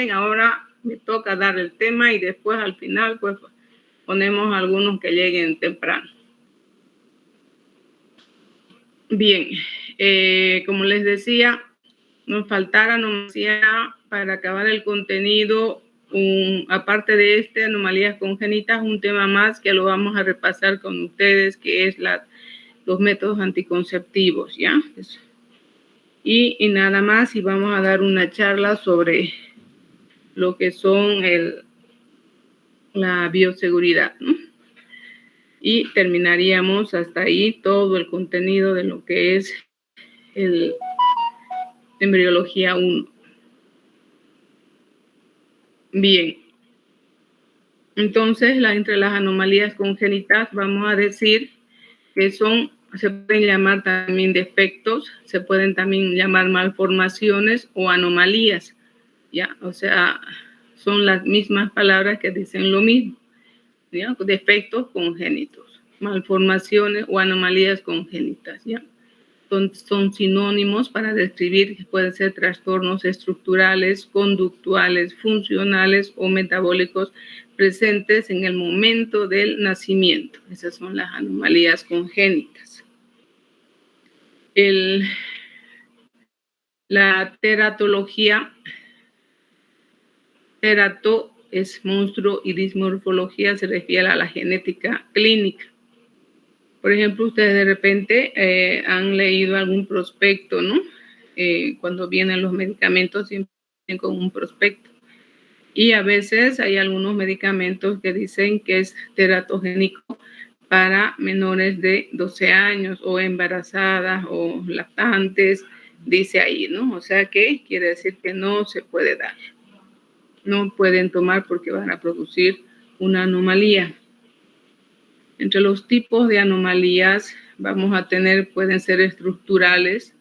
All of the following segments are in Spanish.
Ahora me toca dar el tema y después al final pues ponemos algunos que lleguen temprano. Bien, como les decía, nos faltará anomalía para acabar el contenido. Aparte de anomalías congénitas, un tema más que lo vamos a repasar con ustedes, que es los métodos anticonceptivos, ¿ya? Y nada más, y vamos a dar una charla sobre lo que son la bioseguridad, ¿no? Y terminaríamos hasta ahí todo el contenido de lo que es embriología 1. Bien, entonces entre las anomalías congénitas vamos a decir que se pueden llamar también defectos, se pueden también llamar malformaciones o anomalías, ¿ya? O sea, son las mismas palabras que dicen lo mismo, ¿ya? Defectos congénitos, malformaciones o anomalías congénitas, ¿ya? Son sinónimos para describir que pueden ser trastornos estructurales, conductuales, funcionales o metabólicos presentes en el momento del nacimiento. Esas son las anomalías congénitas. La teratología, terato es monstruo y dismorfología se refiere a la genética clínica. Por ejemplo, ustedes de repente han leído algún prospecto, ¿no? Cuando vienen los medicamentos siempre vienen con un prospecto. Y a veces hay algunos medicamentos que dicen que es teratogénico para menores de 12 años o embarazadas o lactantes, dice ahí, ¿no? O sea que quiere decir que no se puede dar. No pueden tomar porque van a producir una anomalía. Entre los tipos de anomalías vamos a tener, pueden ser estructurales,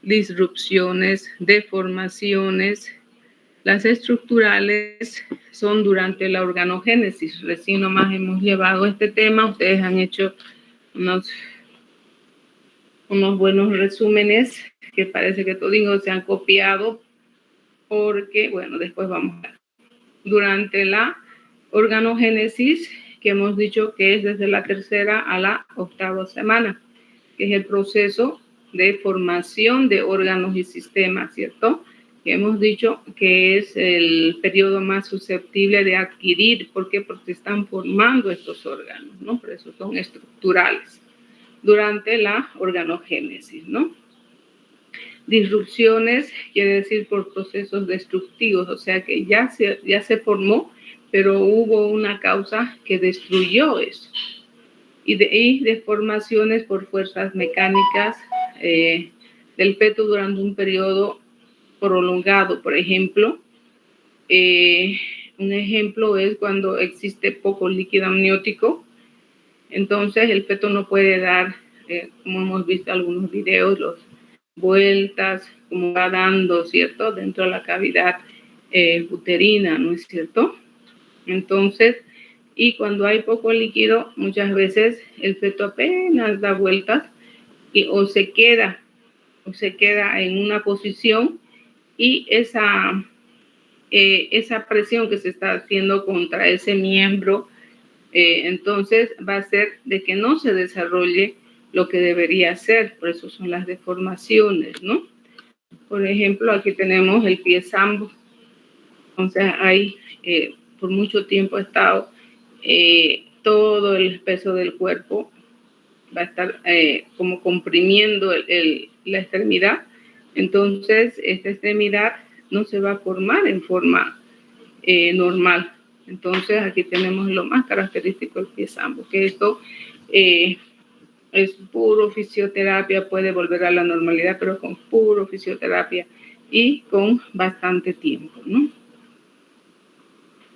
disrupciones, deformaciones. Las estructurales son durante la organogénesis. Recién nomás hemos llevado este tema. Ustedes han hecho unos buenos resúmenes que parece que todos se han copiado porque, bueno, después vamos a ver. Durante la organogénesis, que hemos dicho que es desde la 3ª a la 8ª semana, que es el proceso de formación de órganos y sistemas, ¿cierto? Que hemos dicho que es el periodo más susceptible de adquirir. ¿Por qué? Porque están formando estos órganos, ¿no? Por eso son estructurales. Durante la organogénesis, ¿no? Disrupciones quiere decir por procesos destructivos, o sea que ya se formó, pero hubo una causa que destruyó eso. Y deformaciones por fuerzas mecánicas del feto durante un periodo prolongado. Por ejemplo, un ejemplo es cuando existe poco líquido amniótico, entonces el feto no puede dar, como hemos visto en algunos videos, las vueltas, como va dando, ¿cierto? Dentro de la cavidad uterina, ¿no es cierto? Entonces, y cuando hay poco líquido, muchas veces el feto apenas da vueltas o se queda en una posición y esa presión que se está haciendo contra ese miembro, entonces va a hacer de que no se desarrolle lo que debería ser. Por eso son las deformaciones, ¿no? Por ejemplo, aquí tenemos el pie zambo. Entonces, ahí por mucho tiempo ha estado todo el peso del cuerpo va a estar como comprimiendo la extremidad. Entonces, esta extremidad no se va a formar en forma normal. Entonces, aquí tenemos lo más característico del pie zambo, que esto es puro fisioterapia, puede volver a la normalidad, pero con puro fisioterapia y con bastante tiempo, ¿no?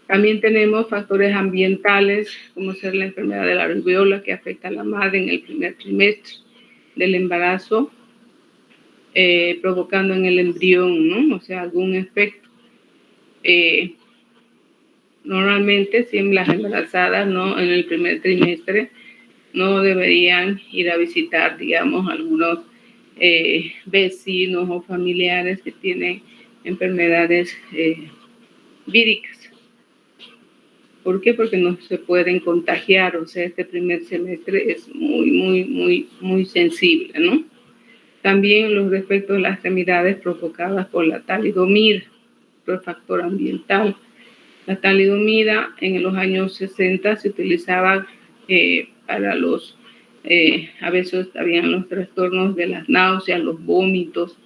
También tenemos factores ambientales, como ser la enfermedad de la rubiola, que afecta a la madre en el primer trimestre del embarazo, provocando en el embrión, ¿no? O sea, algún efecto. Normalmente, siempre las embarazadas, ¿no? En el primer trimestre, no deberían ir a visitar, digamos, algunos vecinos o familiares que tienen enfermedades víricas. ¿Por qué? Porque no se pueden contagiar, o sea, este primer semestre es muy sensible, ¿no? También los defectos de las extremidades provocadas por la talidomida, por el factor ambiental. La talidomida en los años 60 se utilizaba para a veces habían los trastornos de las náuseas, los vómitos,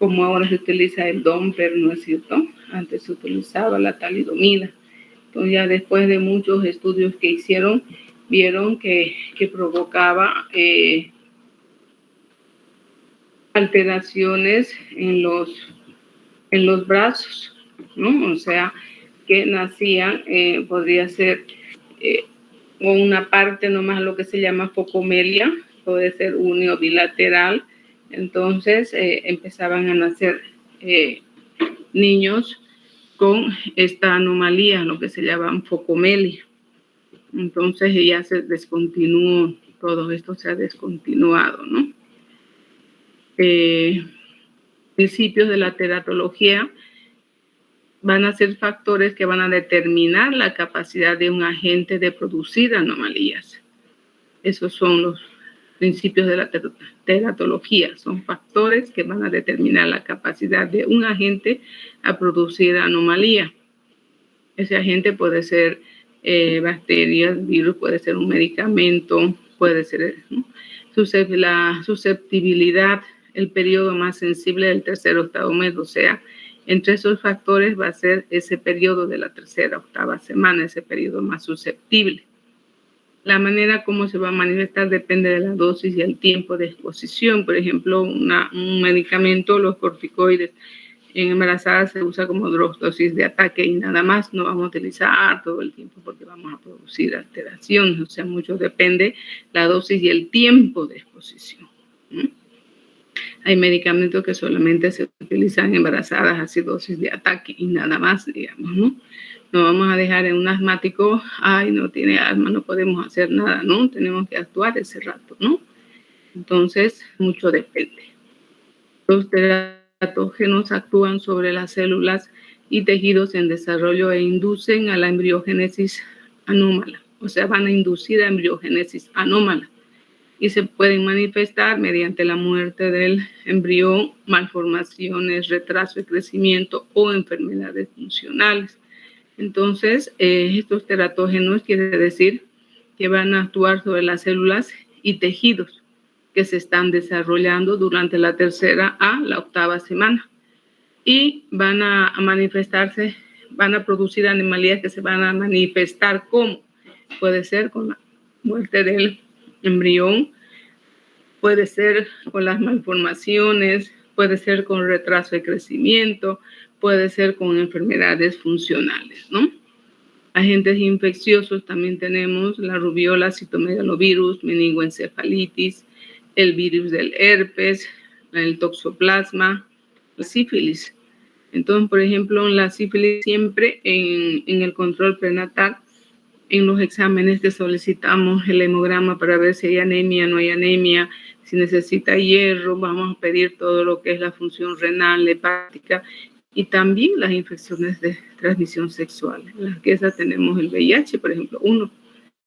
como ahora se utiliza el Domper, ¿no es cierto? Antes se utilizaba la talidomida. Entonces ya después de muchos estudios que hicieron, vieron que provocaba alteraciones en los brazos, ¿no? O sea, que nacían, podría ser o una parte nomás, lo que se llama focomelia, puede ser unio bilateral. Entonces empezaban a nacer niños con esta anomalía, lo que se llama focomelia. Entonces ya se descontinuó, todo esto se ha descontinuado, ¿no? Principios de la teratología van a ser factores que van a determinar la capacidad de un agente de producir anomalías. Esos son los principios de la teratología, son factores que van a determinar la capacidad de un agente a producir anomalía. Ese agente puede ser bacterias, virus, puede ser un medicamento, puede ser, ¿no? La susceptibilidad, el periodo más sensible del tercer octavo mes, o sea, entre esos factores va a ser ese periodo de la tercera octava semana, ese periodo más susceptible. La manera como se va a manifestar depende de la dosis y el tiempo de exposición. Por ejemplo, un medicamento, los corticoides, en embarazadas se usa como dosis de ataque y nada más, no vamos a utilizar todo el tiempo porque vamos a producir alteraciones, o sea, mucho depende la dosis y el tiempo de exposición. Hay medicamentos que solamente se utilizan en embarazadas, así dosis de ataque y nada más, digamos, ¿no? No vamos a dejar en un asmático, ay, no tiene asma, no podemos hacer nada, ¿no? Tenemos que actuar ese rato, ¿no? Entonces, mucho depende. Los teratógenos actúan sobre las células y tejidos en desarrollo e inducen a la embriogénesis anómala, o sea, van a inducir a embriogénesis anómala y se pueden manifestar mediante la muerte del embrión, malformaciones, retraso de crecimiento o enfermedades funcionales. Entonces, estos teratógenos quiere decir que van a actuar sobre las células y tejidos que se están desarrollando durante la tercera a la octava semana y van a manifestarse, van a producir anomalías que se van a manifestar como puede ser con la muerte del embrión, puede ser con las malformaciones, puede ser con retraso de crecimiento, puede ser con enfermedades funcionales, ¿no? Agentes infecciosos también tenemos la rubiola, citomegalovirus, meningoencefalitis, el virus del herpes, el toxoplasma, la sífilis. Entonces, por ejemplo, la sífilis siempre en el control prenatal, en los exámenes que solicitamos el hemograma para ver si hay anemia, no hay anemia, si necesita hierro, vamos a pedir todo lo que es la función renal, hepática y también las infecciones de transmisión sexual. En las que esas tenemos el VIH, por ejemplo,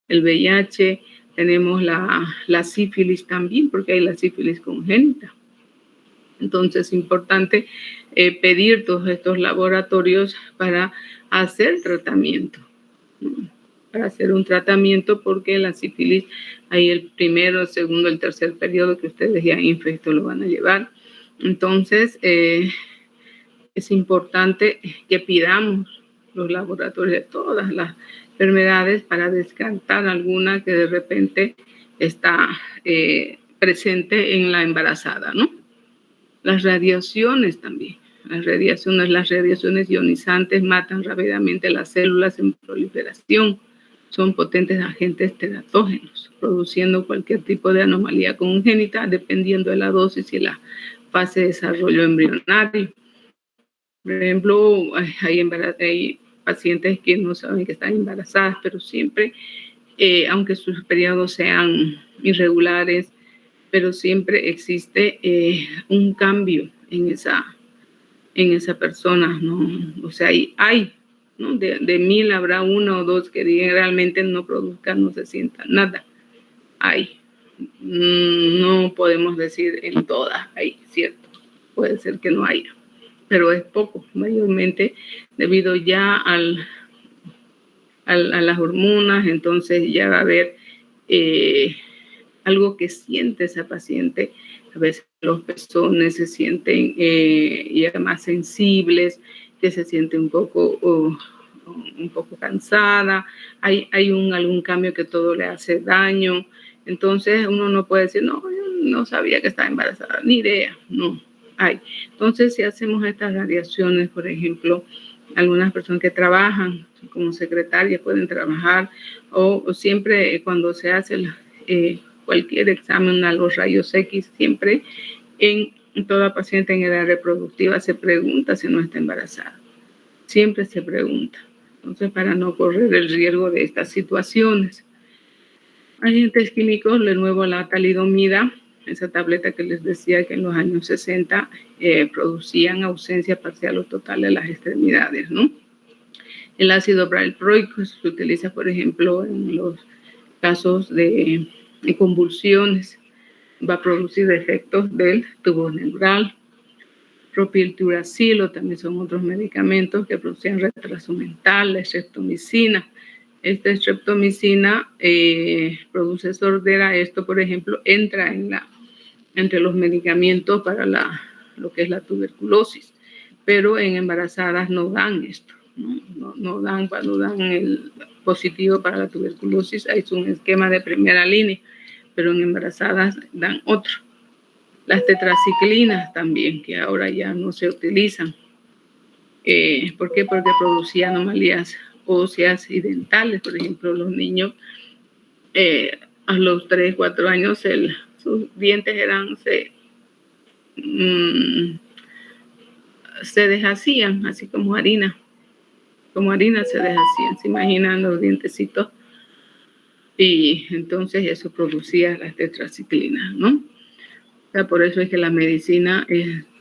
el VIH, tenemos la sífilis también, porque hay la sífilis congénita. Entonces es importante pedir todos estos laboratorios para hacer tratamiento. Para hacer un tratamiento porque la sífilis, hay el primero, el segundo, el tercer periodo que ustedes ya infecto lo van a llevar. Entonces, es importante que pidamos los laboratorios de todas las enfermedades para descartar alguna que de repente está presente en la embarazada, ¿no? Las radiaciones también. Las radiaciones ionizantes matan rápidamente las células en proliferación. Son potentes agentes teratógenos, produciendo cualquier tipo de anomalía congénita dependiendo de la dosis y la fase de desarrollo embrionario. Por ejemplo, hay pacientes que no saben que están embarazadas, pero siempre, aunque sus periodos sean irregulares, pero siempre existe un cambio en esa en esa persona, ¿no? O sea, hay, ¿no? De 1000 habrá 1 o 2 que realmente no produzcan, no se sientan nada. Hay. No podemos decir en todas hay, ¿cierto? Puede ser que no haya, pero es poco, mayormente debido ya a las hormonas. Entonces ya va a haber algo que siente esa paciente. A veces los pezones se sienten ya más sensibles, que se siente un poco cansada, hay algún cambio que todo le hace daño. Entonces uno no puede decir, no, yo no sabía que estaba embarazada, ni idea, no hay. Entonces si hacemos estas radiaciones, por ejemplo, algunas personas que trabajan como secretarias pueden trabajar, o siempre cuando se hace cualquier examen a los rayos X, siempre en toda paciente en edad reproductiva se pregunta si no está embarazada. Siempre se pregunta. Entonces, para no correr el riesgo de estas situaciones. Agentes químicos, de nuevo la talidomida, esa tableta que les decía que en los años 60 producían ausencia parcial o total de las extremidades, ¿no? El ácido valproico se utiliza, por ejemplo, en los casos de convulsiones, va a producir efectos del tubo neural. Propilturacilo también son otros medicamentos que producían retraso mental. La streptomicina. Esta streptomicina produce sordera. Esto, por ejemplo, entra entre los medicamentos para lo que es la tuberculosis, pero en embarazadas no dan esto. No dan, cuando dan el positivo para la tuberculosis, es un esquema de primera línea, pero en embarazadas dan otro. Las tetraciclinas también, que ahora ya no se utilizan. ¿Por qué? Porque producían anomalías óseas y dentales. Por ejemplo, los niños a los 3, 4 años sus dientes se deshacían, así como harina. Como harina se deshacían, se imaginan los dientecitos. Y entonces eso producía las tetraciclinas, ¿no? O sea, por eso es que la medicina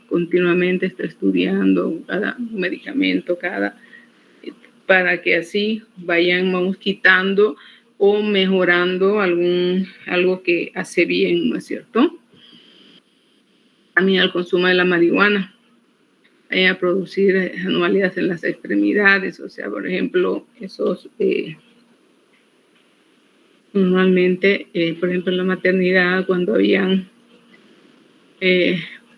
continuamente está estudiando cada medicamento, para que así vayamos quitando o mejorando algo que hace bien, ¿no es cierto? También el consumo de la marihuana a producir anomalías en las extremidades. O sea, por ejemplo, esos normalmente, por ejemplo, en la maternidad, cuando habían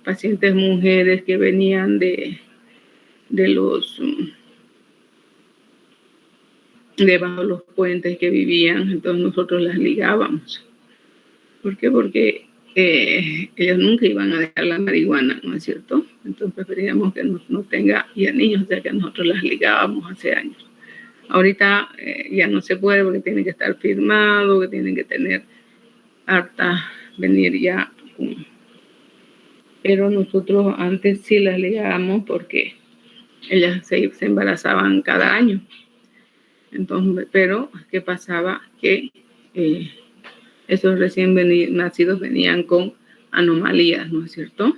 pacientes mujeres que venían debajo de los puentes, que vivían, entonces nosotros las ligábamos. ¿Por qué? Porque ellos nunca iban a dejar la marihuana, ¿no es cierto? Entonces preferíamos que no tenga ya niños, ya que nosotros las ligábamos hace años. Ahorita ya no se puede, porque tienen que estar firmados, que tienen que tener venir ya. Pero nosotros antes sí las ligábamos porque ellas se embarazaban cada año. Entonces, pero ¿qué pasaba? Que esos recién nacidos venían con anomalías, ¿no es cierto?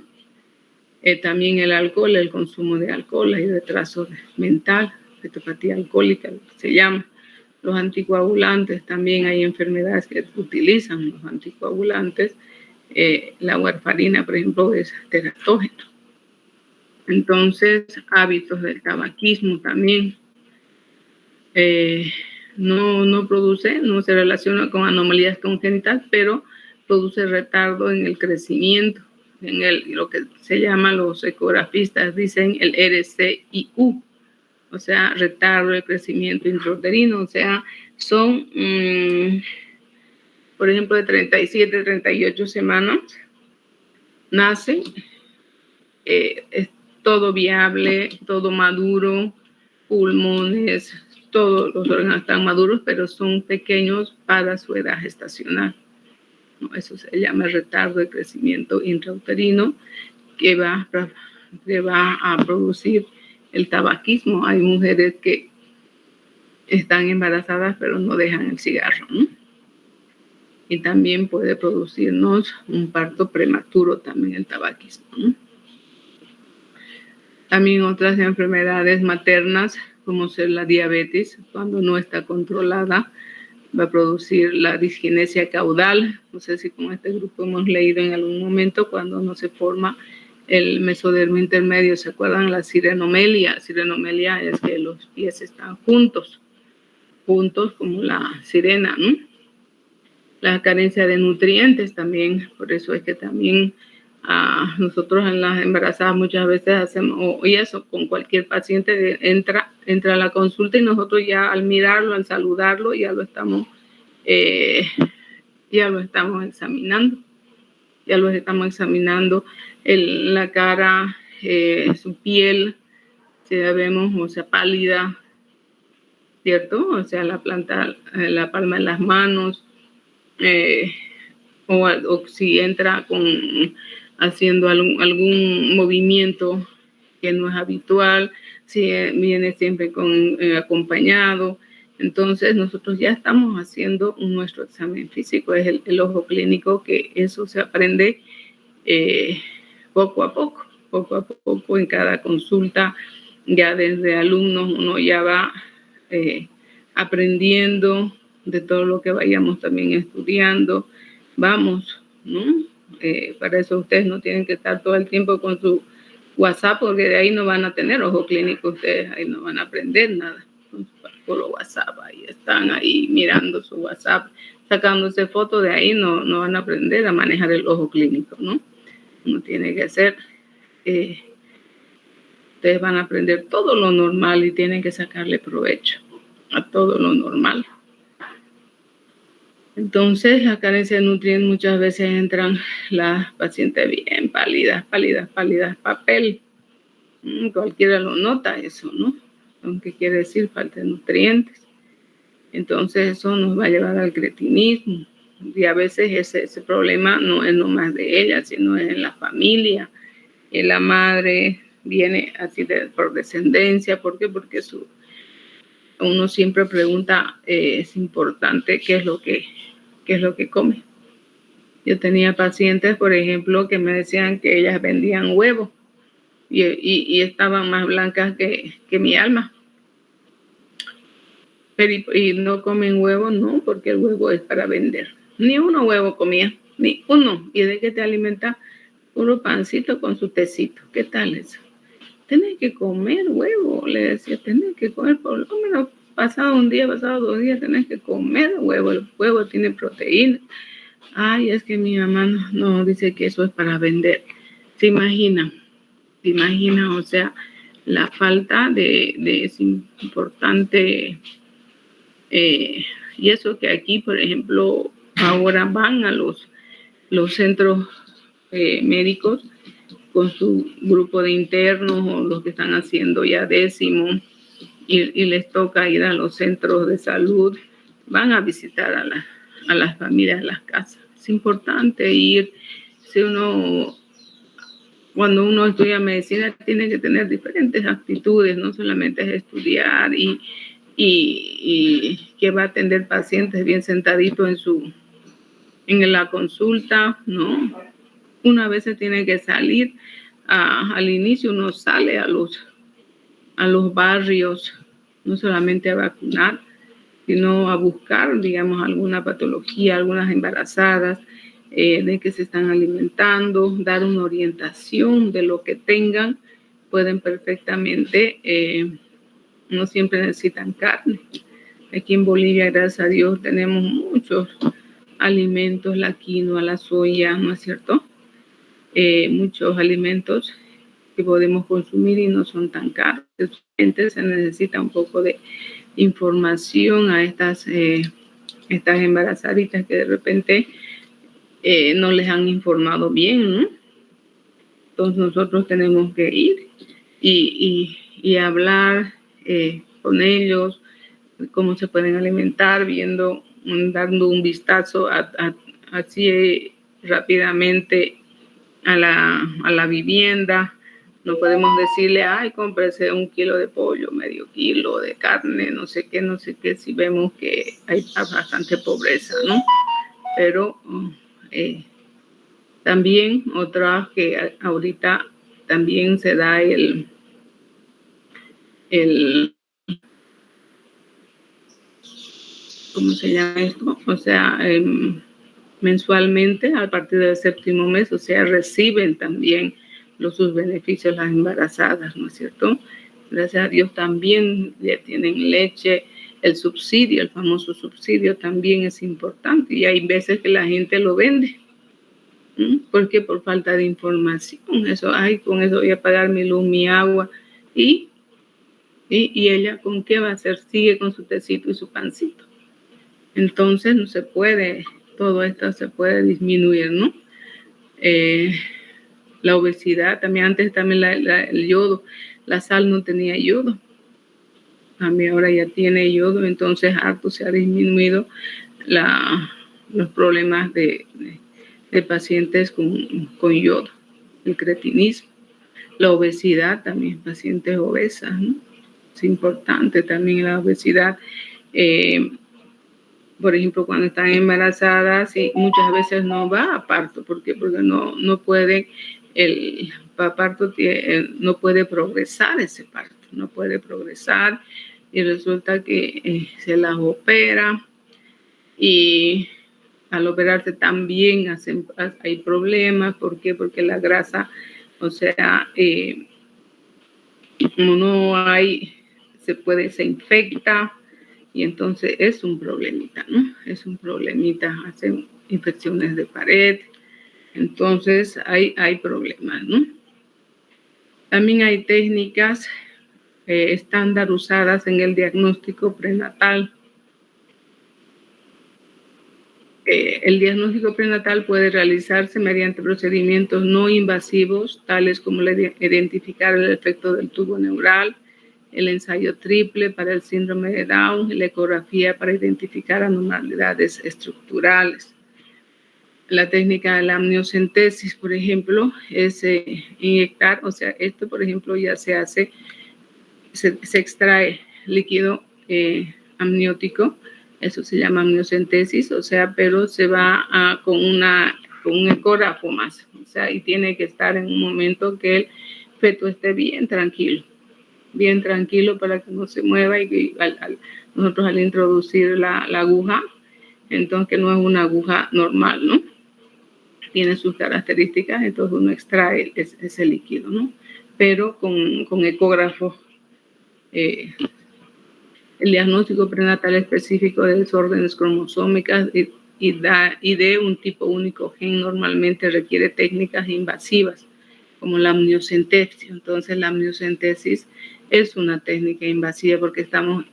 También el alcohol, el consumo de alcohol, hay retraso mental, cetopatía alcohólica, se llama. Los anticoagulantes, también hay enfermedades que utilizan los anticoagulantes. La warfarina, por ejemplo, es teratógeno. Entonces, hábitos del tabaquismo también. No produce, no se relaciona con anomalías congénitas, pero produce retardo en el crecimiento, lo que se llama, los ecografistas dicen el RCIU, o sea, retardo de crecimiento intrauterino. O sea, son, por ejemplo, de 37, 38 semanas, nacen, es todo viable, todo maduro, pulmones, todos los órganos están maduros, pero son pequeños para su edad gestacional. Eso se llama retardo de crecimiento intrauterino, que va a producir el tabaquismo. Hay mujeres que están embarazadas pero no dejan el cigarro, ¿no? Y también puede producirnos un parto prematuro, también el tabaquismo, ¿no? También otras enfermedades maternas, como ser la diabetes, cuando no está controlada, va a producir la disginesia caudal. No sé si con este grupo hemos leído en algún momento cuando no se forma el mesodermo intermedio. ¿Se acuerdan? La sirenomelia. Sirenomelia es que los pies están juntos como la sirena, ¿no? La carencia de nutrientes también, por eso es que también nosotros en las embarazadas muchas veces hacemos, y eso con cualquier paciente entra a la consulta y nosotros ya al mirarlo, al saludarlo, ya lo estamos examinando. Ya los estamos examinando, la cara, su piel, si la vemos, o sea, pálida, ¿cierto? O sea, la palma de las manos, o si entra haciendo algún movimiento que no es habitual, si viene siempre acompañado. Entonces, nosotros ya estamos haciendo nuestro examen físico, es el ojo clínico, que eso se aprende poco a poco en cada consulta. Ya desde alumnos uno ya va aprendiendo de todo lo que vayamos también estudiando. Vamos, ¿no? Para eso ustedes no tienen que estar todo el tiempo con su WhatsApp, porque de ahí no van a tener ojo clínico, ustedes ahí no van a aprender nada. Por WhatsApp, ahí están ahí mirando su WhatsApp, sacándose fotos, de ahí no van a aprender a manejar el ojo clínico, ¿no? Uno tiene que hacer, ustedes van a aprender todo lo normal y tienen que sacarle provecho a todo lo normal. Entonces, la carencia de nutrientes, muchas veces entran las pacientes bien pálidas, papel. Cualquiera lo nota eso, ¿no? Aunque quiere decir falta de nutrientes. Entonces, eso nos va a llevar al cretinismo. Y a veces ese problema no es nomás de ella, sino es en la familia. Y la madre viene así por descendencia. ¿Por qué? Porque uno siempre pregunta, es importante qué es lo que come. Yo tenía pacientes, por ejemplo, que me decían que ellas vendían huevos y estaban más blancas que mi alma. Pero y no comen huevo, no, porque el huevo es para vender. Ni uno huevo comía, ni uno. ¿Y de qué te alimentas? Puro pancito con su tecito. ¿Qué tal eso? Tenés que comer huevo, le decía, tenés que comer por lo menos pasado un día, pasado 2 días, tenés que comer huevo. El huevo tiene proteína. Ay, es que mi mamá no dice que eso es para vender. ¿Se imagina? O sea, la falta de es importante. Y eso que aquí, por ejemplo, ahora van a los centros médicos con su grupo de internos o los que están haciendo ya 10º y les toca ir a los centros de salud, van a visitar a las familias, a las casas. Es importante ir. Cuando uno estudia medicina, tiene que tener diferentes actitudes, no solamente es estudiar y que va a atender pacientes bien sentadito en la consulta, ¿no? Una vez se tiene que salir, al inicio uno sale a los barrios, no solamente a vacunar, sino a buscar, digamos, alguna patología, algunas embarazadas, de que se están alimentando, dar una orientación de lo que tengan. Pueden perfectamente, no siempre necesitan carne. Aquí en Bolivia, gracias a Dios, tenemos muchos alimentos, la quinoa, la soya, ¿no es cierto? Muchos alimentos que podemos consumir y no son tan caros. Se necesita un poco de información a estas embarazaditas que de repente no les han informado bien, ¿no? Entonces nosotros tenemos que ir y hablar con ellos, cómo se pueden alimentar, dando un vistazo así rápidamente a la vivienda. No podemos decirle, ay, cómprese 1 kilo de pollo, medio kilo de carne, no sé qué, si vemos que hay bastante pobreza, ¿no? Pero también otra que ahorita también se da ¿cómo se llama esto? O sea, mensualmente a partir del 7º mes, o sea, reciben también sus beneficios las embarazadas, ¿no es cierto? Gracias a Dios también ya tienen leche, el subsidio, el famoso subsidio también es importante y hay veces que la gente lo vende. ¿Por qué? Por falta de información. Eso, con eso voy a pagar mi luz, mi agua. Y ella, ¿con qué va a hacer? Sigue con su tecito y su pancito. Entonces, no se puede, todo esto se puede disminuir, ¿no? La obesidad, también antes también el yodo, la sal no tenía yodo. También ahora ya tiene yodo, entonces harto se ha disminuido los problemas de pacientes con yodo, el cretinismo, la obesidad también, pacientes obesas, ¿no? Es importante también la obesidad. Por ejemplo, cuando están embarazadas, y muchas veces no va a parto. ¿Por qué? Porque no puede, el parto no puede progresar ese parto, no puede progresar y resulta que se las opera y al operarse también hay problemas. ¿Por qué? Porque la grasa, o sea, como no hay, se infecta y entonces es un problemita, ¿no? Es un problemita, hacen infecciones de pared, entonces hay problemas, ¿no? También hay técnicas estándar usadas en el diagnóstico prenatal. El diagnóstico prenatal puede realizarse mediante procedimientos no invasivos, tales como identificar el efecto del tubo neural, el ensayo triple para el síndrome de Down y la ecografía para identificar anormalidades estructurales. La técnica de la amniocentesis, por ejemplo, es inyectar, o sea, esto, por ejemplo, ya se hace, se extrae líquido amniótico, eso se llama amniocentesis, o sea, pero se va con un ecógrafo más, o sea, y tiene que estar en un momento que el feto esté bien tranquilo para que no se mueva y que nosotros al introducir la aguja, entonces que no es una aguja normal, ¿no? Tiene sus características, entonces uno extrae ese líquido, ¿no? Pero con ecógrafo. El diagnóstico prenatal específico de desórdenes cromosómicas y de un tipo único gen normalmente requiere técnicas invasivas como la amniocentesis. Entonces la amniocentesis es una técnica invasiva porque estamos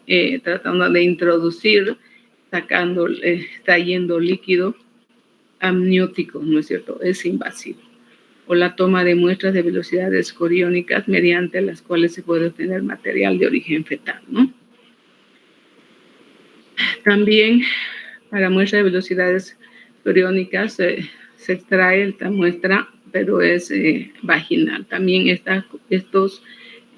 tratando de introducir, extrayendo líquido amniótico, ¿no es cierto? Es invasivo. O la toma de muestras de velocidades coriónicas mediante las cuales se puede obtener material de origen fetal, ¿no? También para muestra de velocidades coriónicas se extrae esta muestra, pero es vaginal. También todas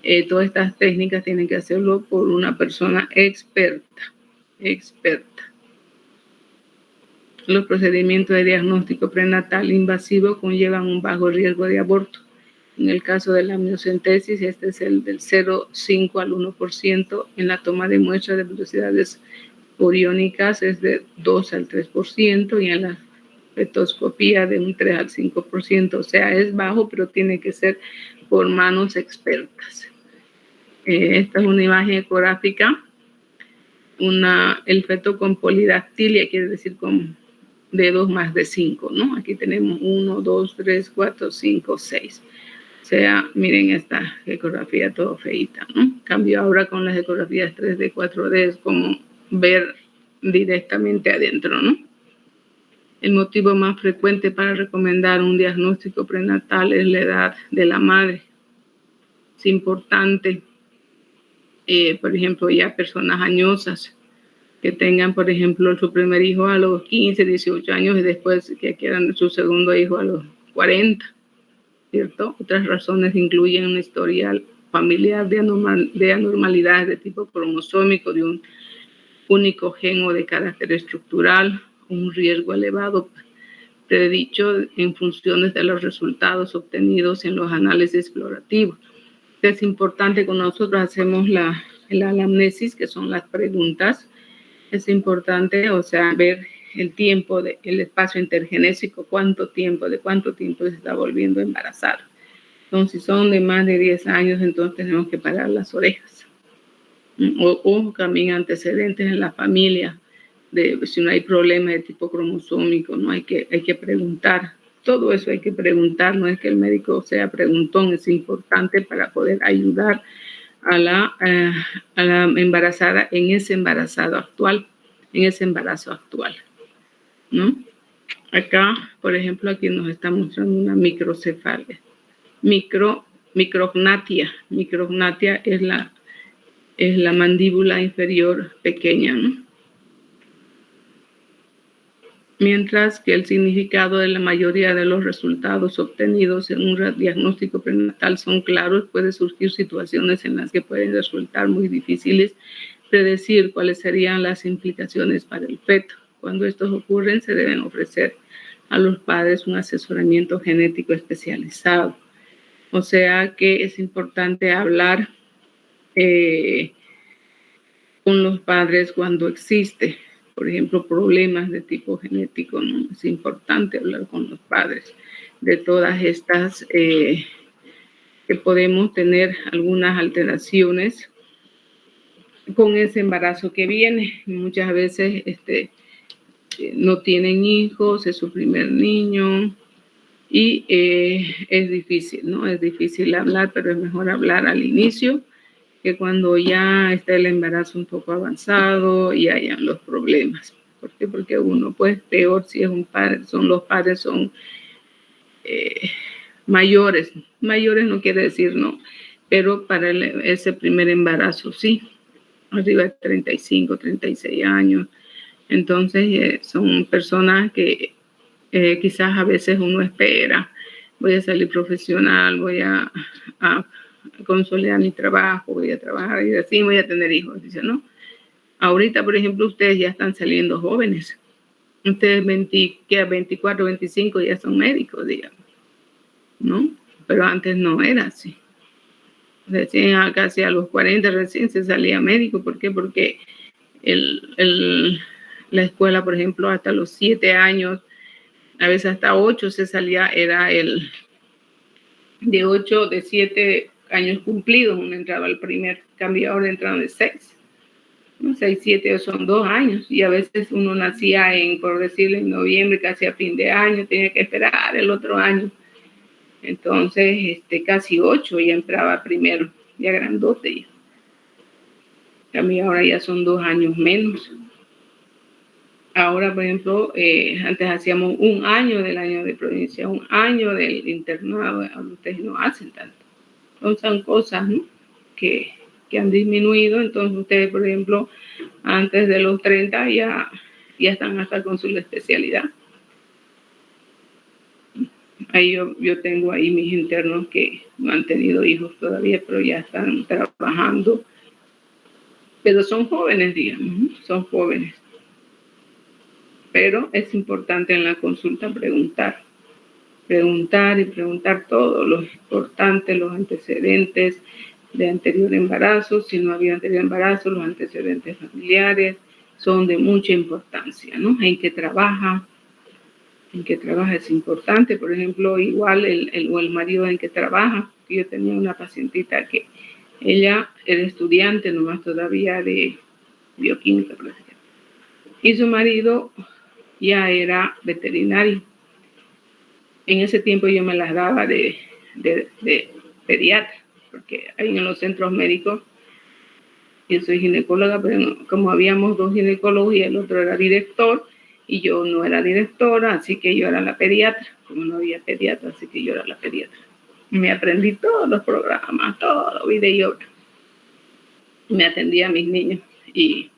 estas técnicas tienen que hacerlo por una persona experta. Los procedimientos de diagnóstico prenatal invasivo conllevan un bajo riesgo de aborto. En el caso de la amniocentesis, este es el del 0,5 al 1%. En la toma de muestras de velocidades coriónicas es de 2 al 3% y en la fetoscopía de un 3 al 5%. O sea, es bajo, pero tiene que ser por manos expertas. Esta es una imagen ecográfica. El feto con polidactilia, quiere decir con dedos más de 5, ¿no? Aquí tenemos 1, 2, 3, 4, 5, 6. O sea, miren esta ecografía todo feita, ¿no? Cambio ahora con las ecografías 3D, 4D, es como ver directamente adentro, ¿no? El motivo más frecuente para recomendar un diagnóstico prenatal es la edad de la madre. Es importante, por ejemplo, ya personas añosas que tengan, por ejemplo, su primer hijo a los 15, 18 años y después que quieran su segundo hijo a los 40, ¿cierto? Otras razones incluyen un historial familiar de anormalidades de tipo cromosómico de un único gen o de carácter estructural, un riesgo elevado predicho en función de los resultados obtenidos en los análisis explorativos. Es importante cuando nosotros hacemos la anamnesis, que son las preguntas, es importante, o sea, ver el tiempo, el espacio intergenésico, de cuánto tiempo se está volviendo embarazada. Entonces, si son de más de 10 años, entonces tenemos que parar las orejas. O también antecedentes en la familia, si no hay problema de tipo cromosómico, ¿no? Hay que preguntar. Todo eso hay que preguntar, no es que el médico sea preguntón, es importante para poder ayudar a la embarazada en ese embarazo actual, ¿no? Acá, por ejemplo, aquí nos está mostrando una microcefalia. Micrognatia. Micrognatia es la mandíbula inferior pequeña, ¿no? Mientras que el significado de la mayoría de los resultados obtenidos en un diagnóstico prenatal son claros, puede surgir situaciones en las que pueden resultar muy difíciles predecir cuáles serían las implicaciones para el feto. Cuando estos ocurren, se deben ofrecer a los padres un asesoramiento genético especializado. O sea que es importante hablar con los padres cuando existe, por ejemplo, problemas de tipo genético, ¿no? Es importante hablar con los padres de todas estas, que podemos tener algunas alteraciones con ese embarazo que viene. Muchas veces no tienen hijos, es su primer niño y es difícil, ¿no? Es difícil hablar, pero es mejor hablar al inicio que cuando ya está el embarazo un poco avanzado y hayan los problemas. ¿Por qué? Porque uno, pues, peor si es un padre, los padres son mayores. Mayores no quiere decir no, pero para ese primer embarazo sí, arriba de 35, 36 años. Entonces son personas que quizás a veces uno espera, voy a salir profesional, voy a consolidar mi trabajo, voy a trabajar y así voy a tener hijos. Dice, ¿no? Ahorita, por ejemplo, ustedes ya están saliendo jóvenes. Ustedes 24, 25 ya son médicos, digamos, ¿no? Pero antes no era así. Recién casi a los 40 recién se salía médico. ¿Por qué? Porque la escuela, por ejemplo, hasta los 7 años, a veces hasta 8 se salía, era de 7 años cumplidos, uno entraba al primer cambio, ahora entraron de 6. 6, 7 son 2 años, y a veces uno nacía por decirlo, en noviembre, casi a fin de año, tenía que esperar el otro año. Entonces, casi 8 ya entraba primero, ya grandote. También ahora ya son 2 años menos. Ahora, por ejemplo, antes hacíamos 1 año del año de provincia, 1 año del internado, ahora ustedes no hacen tanto. Entonces, son cosas, ¿no? que han disminuido. Entonces, ustedes, por ejemplo, antes de los 30 ya están hasta con su especialidad. Ahí yo tengo ahí mis internos que no han tenido hijos todavía, pero ya están trabajando. Pero son jóvenes, digamos, son jóvenes. Pero es importante en la consulta preguntar y preguntar todo, lo importante, los antecedentes de anterior embarazo, si no había anterior embarazo, los antecedentes familiares son de mucha importancia, ¿no? En qué trabaja es importante. Por ejemplo, igual el marido en que trabaja. Yo tenía una pacientita que ella era estudiante nomás todavía de bioquímica, y su marido ya era veterinario. En ese tiempo yo me las daba de pediatra, porque ahí en los centros médicos, yo soy ginecóloga, pero como habíamos 2 ginecólogos y el otro era director, y yo no era directora, así que yo era la pediatra. Como no había pediatra, así que yo era la pediatra. Y me aprendí todos los programas, todo, video. Me atendía a mis niños. Y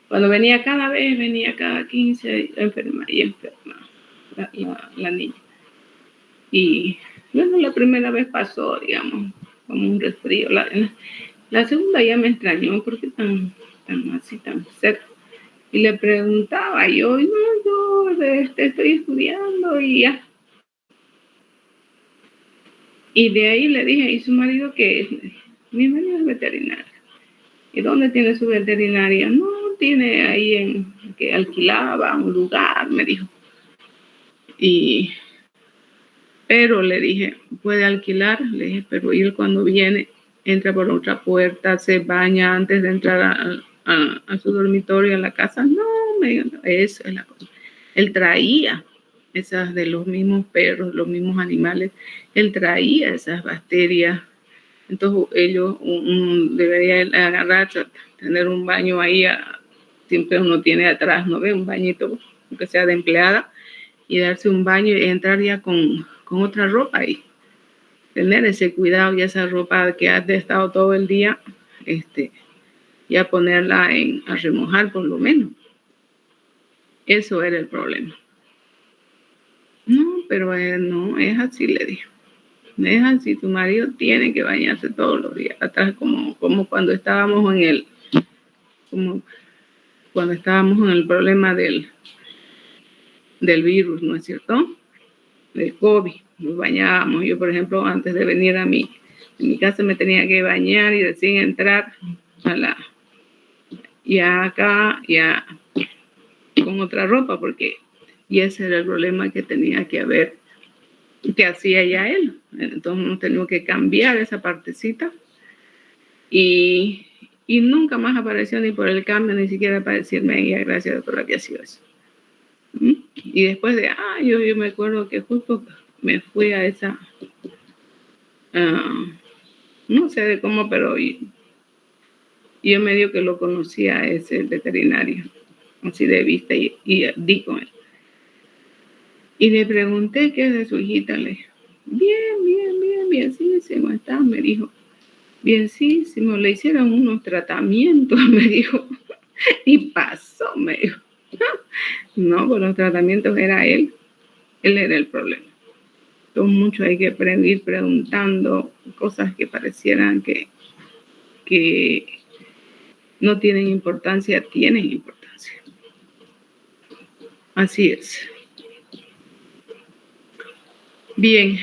cuando venía cada 15 enferma la niña. Y bueno, la primera vez pasó, digamos, como un resfrío. La segunda ya me extrañó, ¿por qué tan así, tan cerca? Y le preguntaba yo estoy estudiando y ya. Y de ahí le dije, ¿y su marido qué es? Mi marido es veterinario. ¿Y dónde tiene su veterinaria? No, tiene ahí que alquilaba un lugar, me dijo. Pero le dije, ¿puede alquilar? Le dije, pero él cuando viene, entra por otra puerta, se baña antes de entrar a su dormitorio en la casa. No, me dijo, no, eso es la cosa. Él traía esas de los mismos perros, los mismos animales, él traía esas bacterias. Entonces ellos debería agarrar, tener un baño ahí, siempre uno tiene atrás, ¿no ve? Un bañito, aunque sea de empleada, y darse un baño y entrar ya con otra ropa y tener ese cuidado y esa ropa que has estado todo el día, ya ponerla a remojar por lo menos. Eso era el problema. No, pero no, es así, le dijo. Es así, tu marido tiene que bañarse todos los días. Atrás, como cuando estábamos como cuando estábamos en el problema del virus, ¿no es cierto? Del COVID, nos bañábamos. Yo, por ejemplo, antes de venir en mi casa me tenía que bañar y recién entrar ya acá, ya con otra ropa, porque y ese era el problema que tenía que haber, que hacía ya él. Entonces hemos tenido que cambiar esa partecita y nunca más apareció ni por el cambio, ni siquiera para decirme, gracias doctora, que ha sido eso. Y después de años, yo me acuerdo que justo me fui a esa, no sé de cómo, pero yo medio que lo conocía a ese veterinario, así de vista, y di con él. Y le pregunté qué es de su hijita, le dije, bienísimo está, me dijo, bienísimo, le hicieron unos tratamientos, me dijo, y pasó, me dijo. No, pues los tratamientos era él era el problema. Entonces mucho hay que ir preguntando cosas que parecieran que no tienen importancia, tienen importancia. Así es. Bien,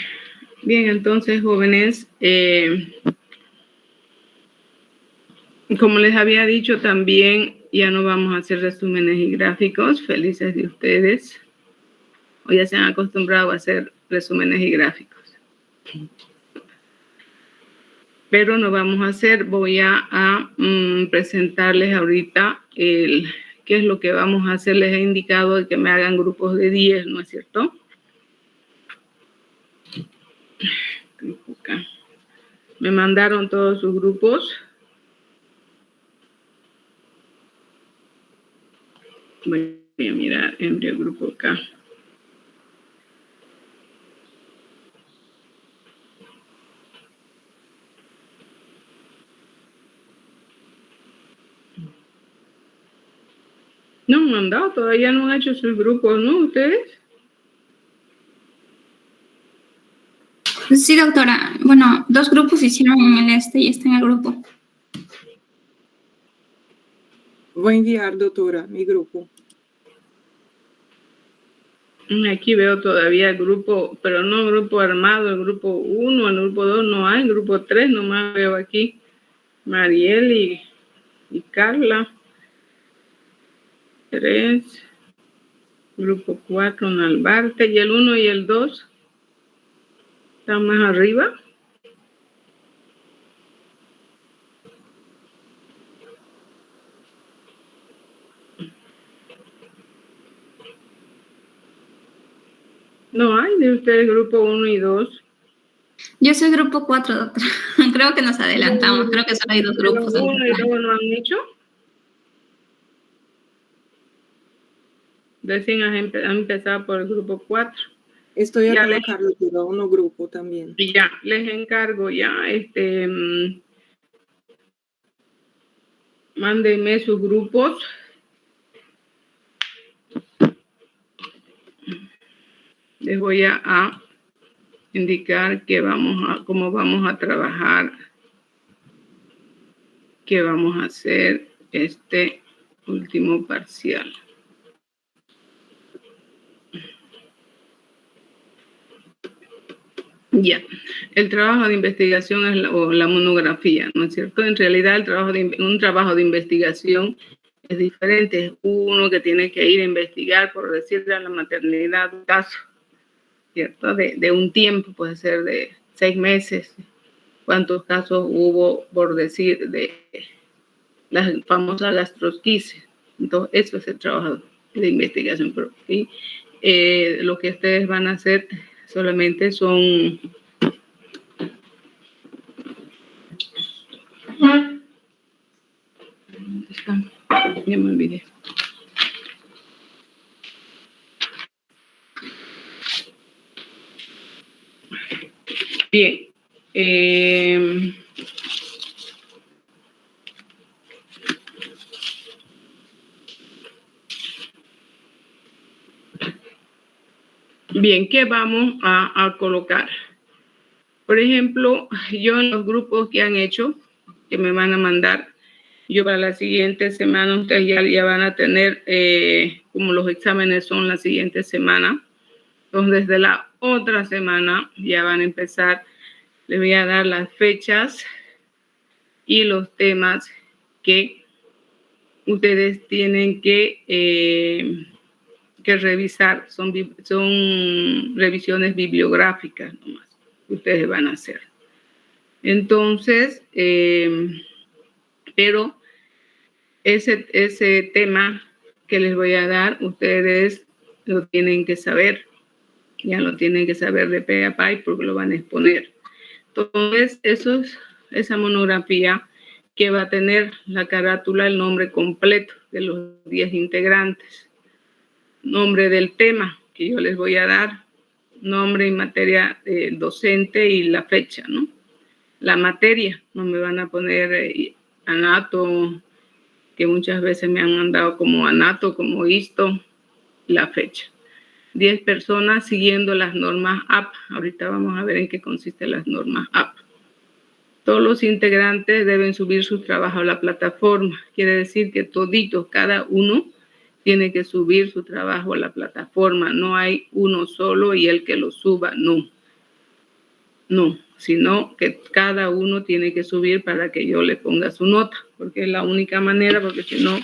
entonces jóvenes, como les había dicho también, ya no vamos a hacer resúmenes y gráficos. Felices de ustedes. O ya se han acostumbrado a hacer resúmenes y gráficos. Pero no vamos a hacer, voy a presentarles ahorita qué es lo que vamos a hacer. Les he indicado que me hagan grupos de 10, ¿no es cierto? Me mandaron todos sus grupos. Voy a mirar en el grupo acá. No han mandado, todavía no han hecho sus grupos, ¿no? ¿Ustedes? Sí, doctora. Bueno, 2 grupos hicieron en el y está en el grupo. Voy a enviar, doctora, mi grupo. Aquí veo todavía el grupo, pero no el grupo armado, el grupo 1, el grupo 2 no hay, el grupo 3 nomás veo aquí. Mariel y Carla. 3. Grupo 4, Nalbarte. ¿Y el 1 y el 2? ¿Están más arriba? No hay de ustedes grupo 1 y 2. Yo soy grupo 4, doctora. Creo que nos adelantamos. Creo que solo hay 2 grupos. ¿Pero 1 y 2 no han hecho? Recién han empezado por el grupo 4. Estoy acá, Carlos, pero uno grupo también. Ya, les encargo ya, mándenme sus grupos. Les voy a indicar cómo vamos a trabajar, qué vamos a hacer este último parcial. Ya, el trabajo de investigación es la monografía, ¿no es cierto? En realidad un trabajo de investigación es diferente. Es uno que tiene que ir a investigar, por decirle a la maternidad, un caso, ¿cierto? De un tiempo, puede ser de 6 meses. ¿Cuántos casos hubo, por decir, de la famosa gastrosquisis? Entonces, eso es el trabajo de investigación. ¿Sí? Lo que ustedes van a hacer solamente son... Ya me olvidé. Bien. Bien, ¿qué vamos a colocar? Por ejemplo, yo en los grupos que han hecho, que me van a mandar, yo para la siguiente semana, ustedes ya van a tener, como los exámenes son la siguiente semana, entonces desde la otra semana ya van a empezar, les voy a dar las fechas y los temas que ustedes tienen que revisar. Son revisiones bibliográficas nomás que ustedes van a hacer. Entonces, pero ese tema que les voy a dar, ustedes lo tienen que saber. Ya lo tienen que saber de pe a pa porque lo van a exponer. Entonces, esa monografía que va a tener la carátula, el nombre completo de los 10 integrantes, nombre del tema que yo les voy a dar, nombre y materia docente y la fecha, ¿no? La materia, no me van a poner anato, que muchas veces me han mandado como anato, como histo, la fecha. 10 personas siguiendo las normas AP. Ahorita vamos a ver en qué consisten las normas AP. Todos los integrantes deben subir su trabajo a la plataforma. Quiere decir que toditos, cada uno, tiene que subir su trabajo a la plataforma. No hay uno solo y el que lo suba, no. No, sino que cada uno tiene que subir para que yo le ponga su nota, porque es la única manera, porque si no,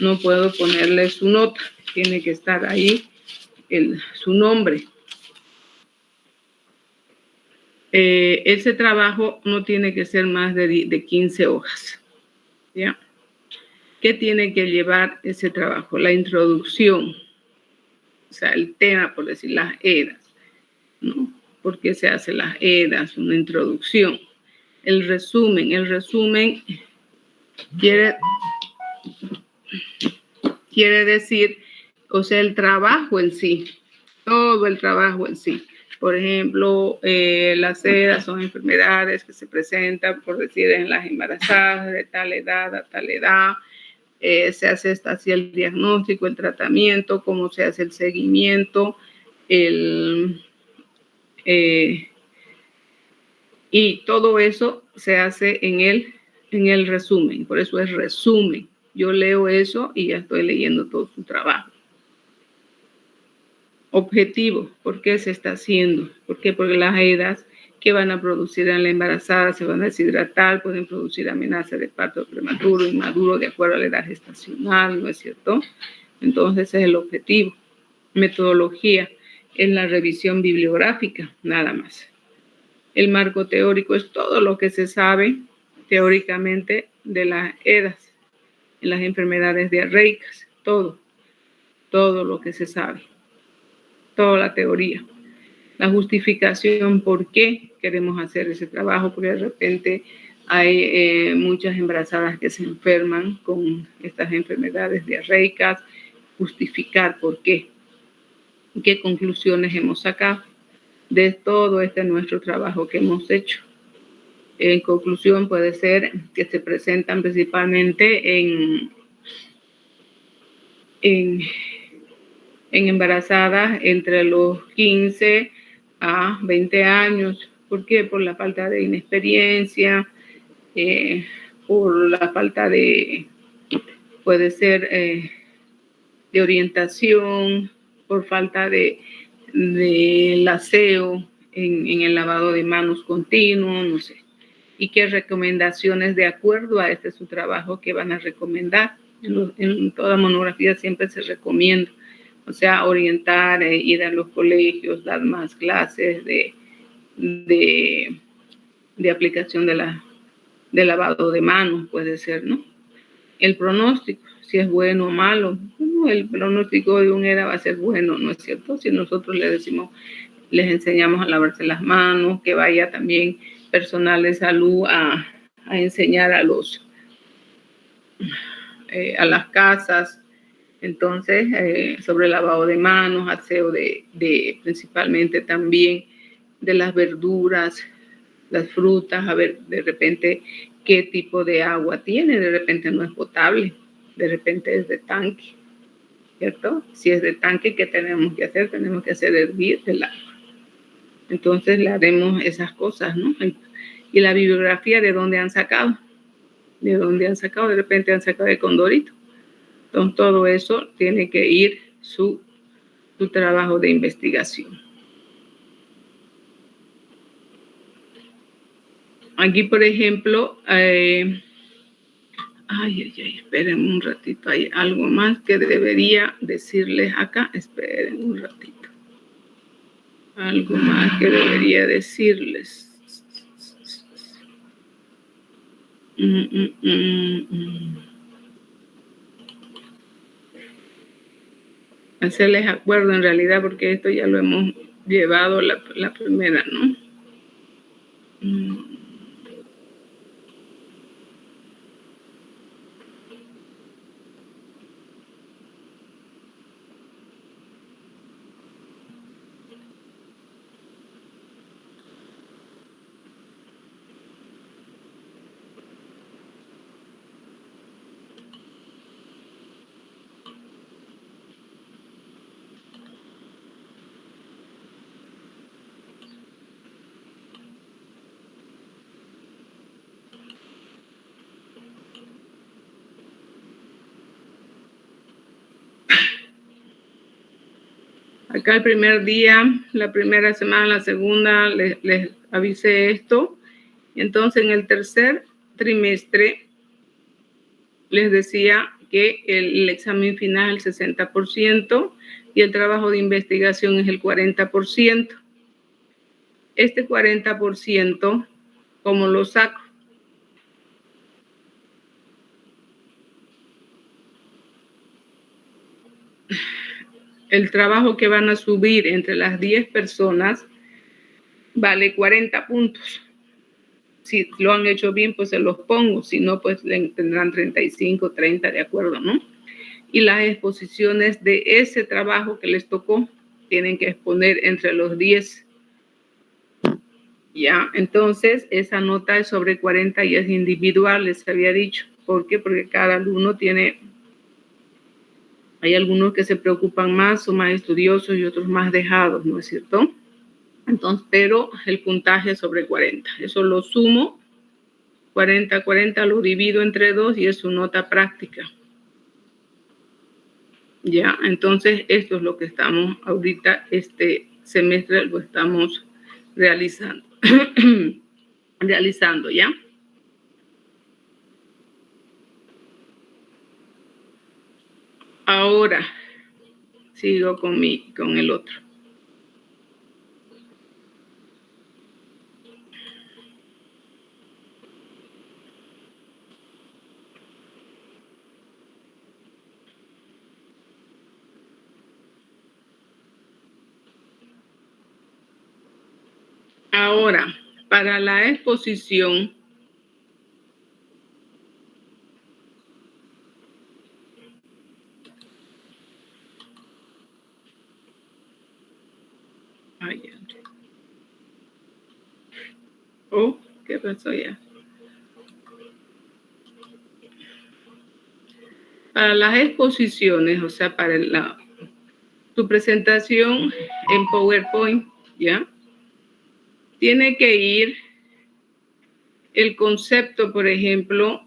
no puedo ponerle su nota. Tiene que estar ahí su nombre. Ese trabajo no tiene que ser más de 15 hojas. ¿Ya? ¿Qué tiene que llevar ese trabajo? La introducción, o sea, el tema, por decir, las edas, ¿no? ¿Por qué se hacen las edas? Una introducción. El resumen quiere decir, o sea, el trabajo en sí, todo el trabajo en sí. Por ejemplo, las edas son enfermedades que se presentan, por decir, en las embarazadas de tal edad a tal edad. Se hace así el diagnóstico, el tratamiento, cómo se hace el seguimiento, y todo eso se hace en el resumen. Por eso es resumen. Yo leo eso y ya estoy leyendo todo su trabajo. Objetivo, ¿por qué se está haciendo? ¿Por qué? Porque las edas que van a producir en la embarazada se van a deshidratar, pueden producir amenaza de parto prematuro, inmaduro, de acuerdo a la edad gestacional, ¿no es cierto? Entonces ese es el objetivo. Metodología es la revisión bibliográfica, nada más. El marco teórico es todo lo que se sabe teóricamente de las edas, en las enfermedades diarreicas, todo lo que se sabe. Toda la teoría, la justificación por qué queremos hacer ese trabajo, porque de repente hay muchas embarazadas que se enferman con estas enfermedades diarreicas, justificar por qué, qué conclusiones hemos sacado de todo nuestro trabajo que hemos hecho. En conclusión puede ser que se presentan principalmente en embarazadas entre los 15 a 20 años. ¿Por qué? Por la falta de inexperiencia, por la falta puede ser de orientación, por falta del aseo en el lavado de manos continuo, no sé. Y qué recomendaciones de acuerdo a este su trabajo que van a recomendar. En toda monografía siempre se recomienda, o sea, orientar, ir a los colegios, dar más clases de aplicación de lavado de manos, puede ser, ¿no? El pronóstico, si es bueno o malo. Bueno, el pronóstico de un ERA va a ser bueno, ¿no es cierto? Si nosotros le decimos, les enseñamos a lavarse las manos, que vaya también personal de salud a enseñar a las casas, entonces sobre lavado de manos, aseo de principalmente también de las verduras, las frutas, a ver de repente qué tipo de agua tiene, de repente no es potable, de repente es de tanque, ¿cierto? Si es de tanque, ¿qué tenemos que hacer? Tenemos que hacer hervir el agua. Entonces le haremos esas cosas, ¿no? Y la bibliografía, ¿de dónde han sacado? ¿De dónde han sacado? De repente han sacado de Condorito. Entonces todo eso tiene que ir su trabajo de investigación. Aquí, por ejemplo, esperen un ratito, hay algo más que debería decirles acá. Esperen un ratito. Algo más que debería decirles. Hacerles acuerdo en realidad, porque esto ya lo hemos llevado la primera, ¿no? Acá el primer día, la primera semana, la segunda, les avisé esto. Entonces, en el tercer trimestre, les decía que el examen final es el 60% y el trabajo de investigación es el 40%. Este 40%, ¿cómo lo saco? El trabajo que van a subir entre las 10 personas vale 40 puntos. Si lo han hecho bien, pues se los pongo. Si no, pues tendrán 35, 30, de acuerdo, ¿no? Y las exposiciones de ese trabajo que les tocó tienen que exponer entre los 10. Ya, entonces esa nota es sobre 40 y es individual, les había dicho. ¿Por qué? Porque cada alumno hay algunos que se preocupan más, son más estudiosos y otros más dejados, ¿no es cierto? Entonces, pero el puntaje es sobre 40. Eso lo sumo, 40, lo divido entre 2 y es su nota práctica. Ya, entonces esto es lo que estamos ahorita, este semestre lo estamos realizando. ¿Ya? Ahora sigo con el otro. Ahora, para la exposición, ¿qué pasó ya? Para las exposiciones, o sea, para tu presentación en PowerPoint, ¿ya? Tiene que ir el concepto, por ejemplo,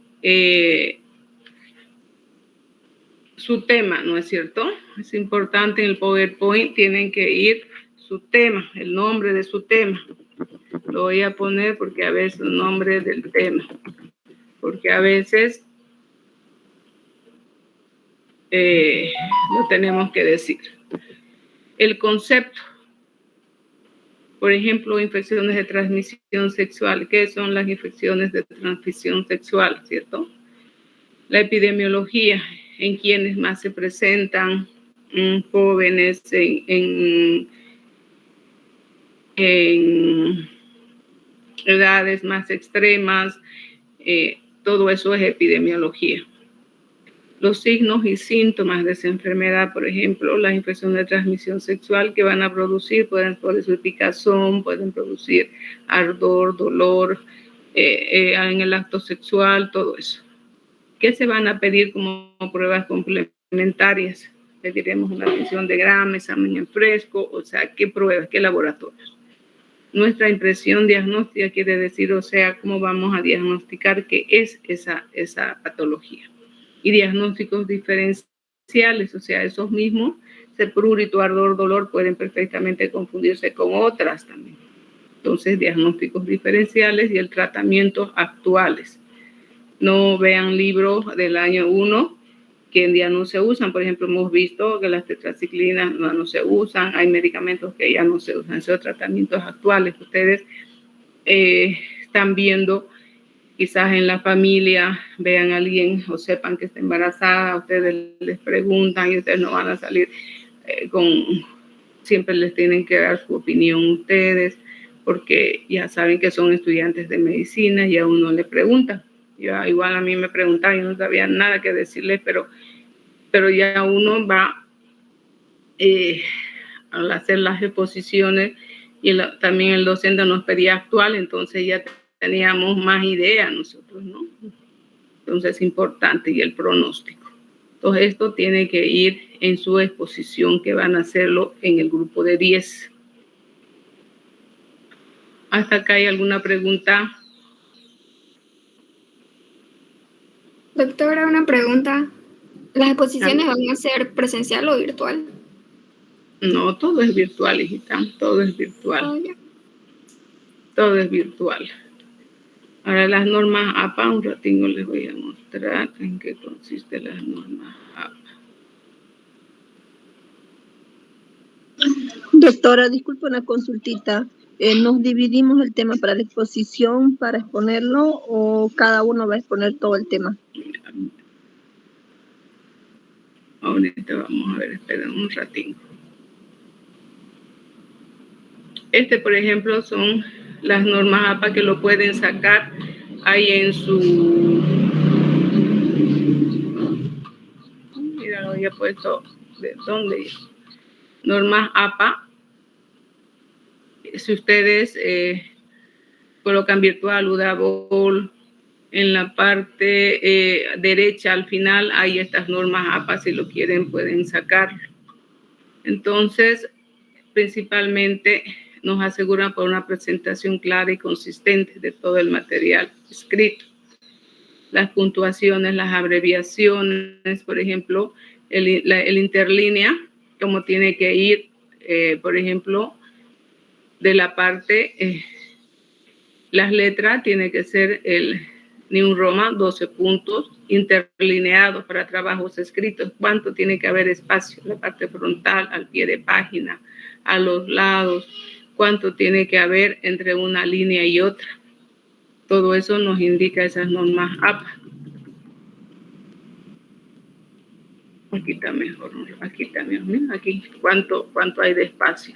su tema, ¿no es cierto? Es importante en el PowerPoint, tienen que ir su tema, el nombre de su tema. Lo voy a poner porque a veces el nombre del tema, porque a veces lo tenemos que decir. El concepto, por ejemplo, infecciones de transmisión sexual. ¿Qué son las infecciones de transmisión sexual, cierto? La epidemiología, en quienes más se presentan, jóvenes, en edades más extremas, todo eso es epidemiología. Los signos y síntomas de esa enfermedad, por ejemplo, las infecciones de transmisión sexual que van a producir, pueden producir picazón, pueden producir ardor, dolor en el acto sexual, todo eso. ¿Qué se van a pedir como pruebas complementarias? Pediremos una función de grama, examen en fresco, o sea, ¿qué pruebas, qué laboratorios? Nuestra impresión diagnóstica quiere decir, o sea, cómo vamos a diagnosticar qué es esa patología. Y diagnósticos diferenciales, o sea, esos mismos, prurito, ardor, dolor, pueden perfectamente confundirse con otras también. Entonces, diagnósticos diferenciales y el tratamiento actuales. No vean libros del año 1 que en día no se usan. Por ejemplo, hemos visto que las tetraciclinas no se usan, hay medicamentos que ya no se usan, esos tratamientos actuales. Ustedes están viendo, quizás en la familia, vean a alguien o sepan que está embarazada, ustedes les preguntan y ustedes no van a salir siempre les tienen que dar su opinión ustedes, porque ya saben que son estudiantes de medicina y a uno le preguntan. Igual a mí me preguntaban y no sabía nada que decirles, pero ya uno va al hacer las exposiciones y también el docente nos pedía actual, entonces ya teníamos más ideas nosotros, ¿no? Entonces es importante, y el pronóstico. Entonces esto tiene que ir en su exposición, que van a hacerlo en el grupo de 10. ¿Hasta acá hay alguna pregunta? Doctora, una pregunta. ¿Las exposiciones van a ser presencial o virtual? No, todo es virtual, hijita. Todo es virtual. Oh, yeah. Todo es virtual. Ahora las normas APA, un ratito les voy a mostrar en qué consisten las normas APA. Doctora, disculpe una consultita. ¿Nos dividimos el tema para la exposición, para exponerlo, o cada uno va a exponer todo el tema? Ahorita vamos a ver, esperen un ratito. Por ejemplo, son las normas APA que lo pueden sacar ahí en su... Mira, lo había puesto de dónde. Normas APA. Si ustedes colocan virtual, Udavol, en la parte derecha al final hay estas normas APA, si lo quieren pueden sacarlo. Entonces, principalmente nos aseguran por una presentación clara y consistente de todo el material escrito. Las puntuaciones, las abreviaciones, por ejemplo, el interlínea, como tiene que ir, por ejemplo, de la parte, las letras tiene que ser el New Roman, 12 puntos, interlineados para trabajos escritos. ¿Cuánto tiene que haber espacio? La parte frontal, al pie de página, a los lados. ¿Cuánto tiene que haber entre una línea y otra? Todo eso nos indica esas normas APA. Aquí está mejor, aquí está mejor. Aquí, ¿cuánto hay de espacio?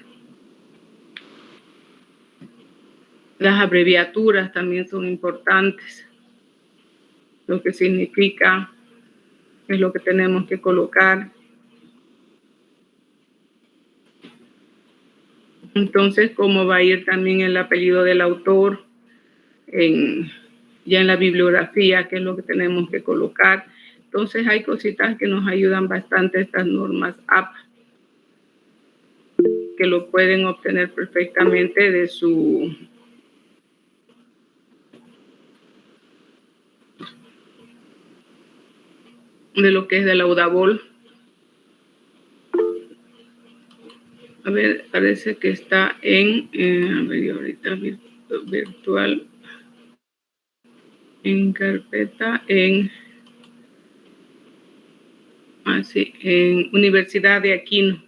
Las abreviaturas también son importantes. Lo que significa es lo que tenemos que colocar. Entonces, ¿cómo va a ir también el apellido del autor? Ya en la bibliografía, qué es lo que tenemos que colocar. Entonces, hay cositas que nos ayudan bastante estas normas APA, que lo pueden obtener perfectamente de lo que es de la Udavol. A ver, parece que está en, a ver, ahorita virtual, en carpeta, en Universidad de Aquino.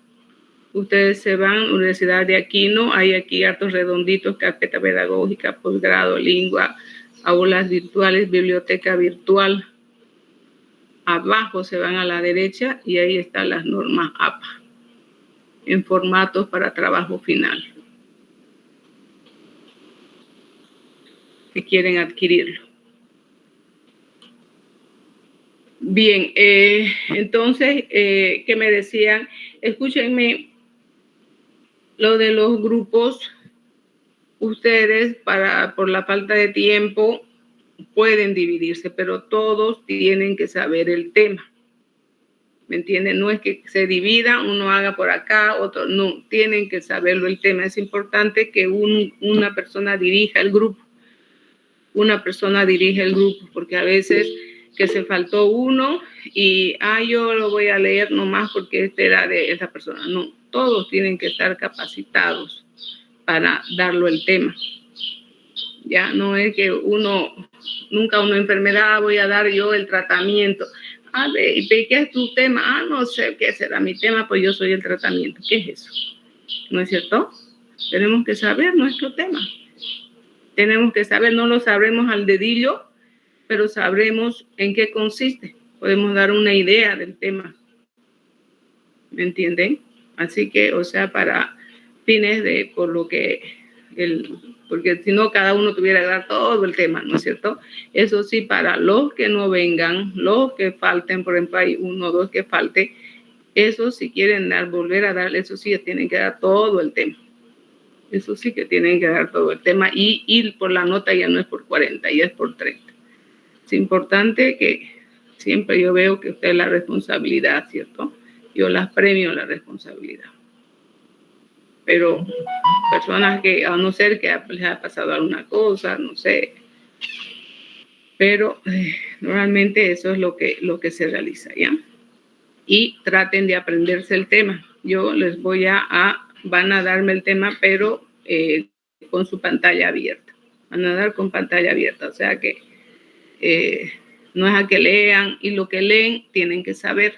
Ustedes se van, Universidad de Aquino, hay aquí hartos redonditos, carpeta pedagógica, posgrado, lengua, aulas virtuales, biblioteca virtual. Abajo se van a la derecha y ahí están las normas APA en formatos para trabajo final, que quieren adquirirlo. Bien, entonces, ¿qué me decían? Escúchenme, lo de los grupos, ustedes por la falta de tiempo pueden dividirse, pero todos tienen que saber el tema. ¿Me entienden? No es que se divida, uno haga por acá, otro no. Tienen que saberlo el tema. Es importante que una persona dirija el grupo. Una persona dirige el grupo, porque a veces que se faltó uno y, yo lo voy a leer nomás porque este era de esa persona. No, todos tienen que estar capacitados para darlo el tema. Ya no es que nunca una enfermedad voy a dar yo el tratamiento. A ver, ¿y qué es tu tema? No sé qué será mi tema, pues yo soy el tratamiento. ¿Qué es eso? ¿No es cierto? Tenemos que saber nuestro tema. Tenemos que saber, no lo sabremos al dedillo, pero sabremos en qué consiste. Podemos dar una idea del tema. ¿Me entienden? Así que, o sea, para fines porque si no, cada uno tuviera que dar todo el tema, ¿no es cierto? Eso sí, para los que no vengan, los que falten, por ejemplo, hay 1 o 2 que falte, eso si quieren volver a dar, eso sí, tienen que dar todo el tema. Eso sí que tienen que dar todo el tema y por la nota ya no es por 40, ya es por 30. Es importante que siempre yo veo que usted es la responsabilidad, ¿cierto? Yo las premio la responsabilidad. Pero personas que, a no ser que les ha pasado alguna cosa, no sé, pero normalmente eso es lo que se realiza, ¿ya? Y traten de aprenderse el tema. Yo les van a darme el tema, pero con su pantalla abierta. Van a dar con pantalla abierta, o sea que no es a que lean, y lo que leen tienen que saber.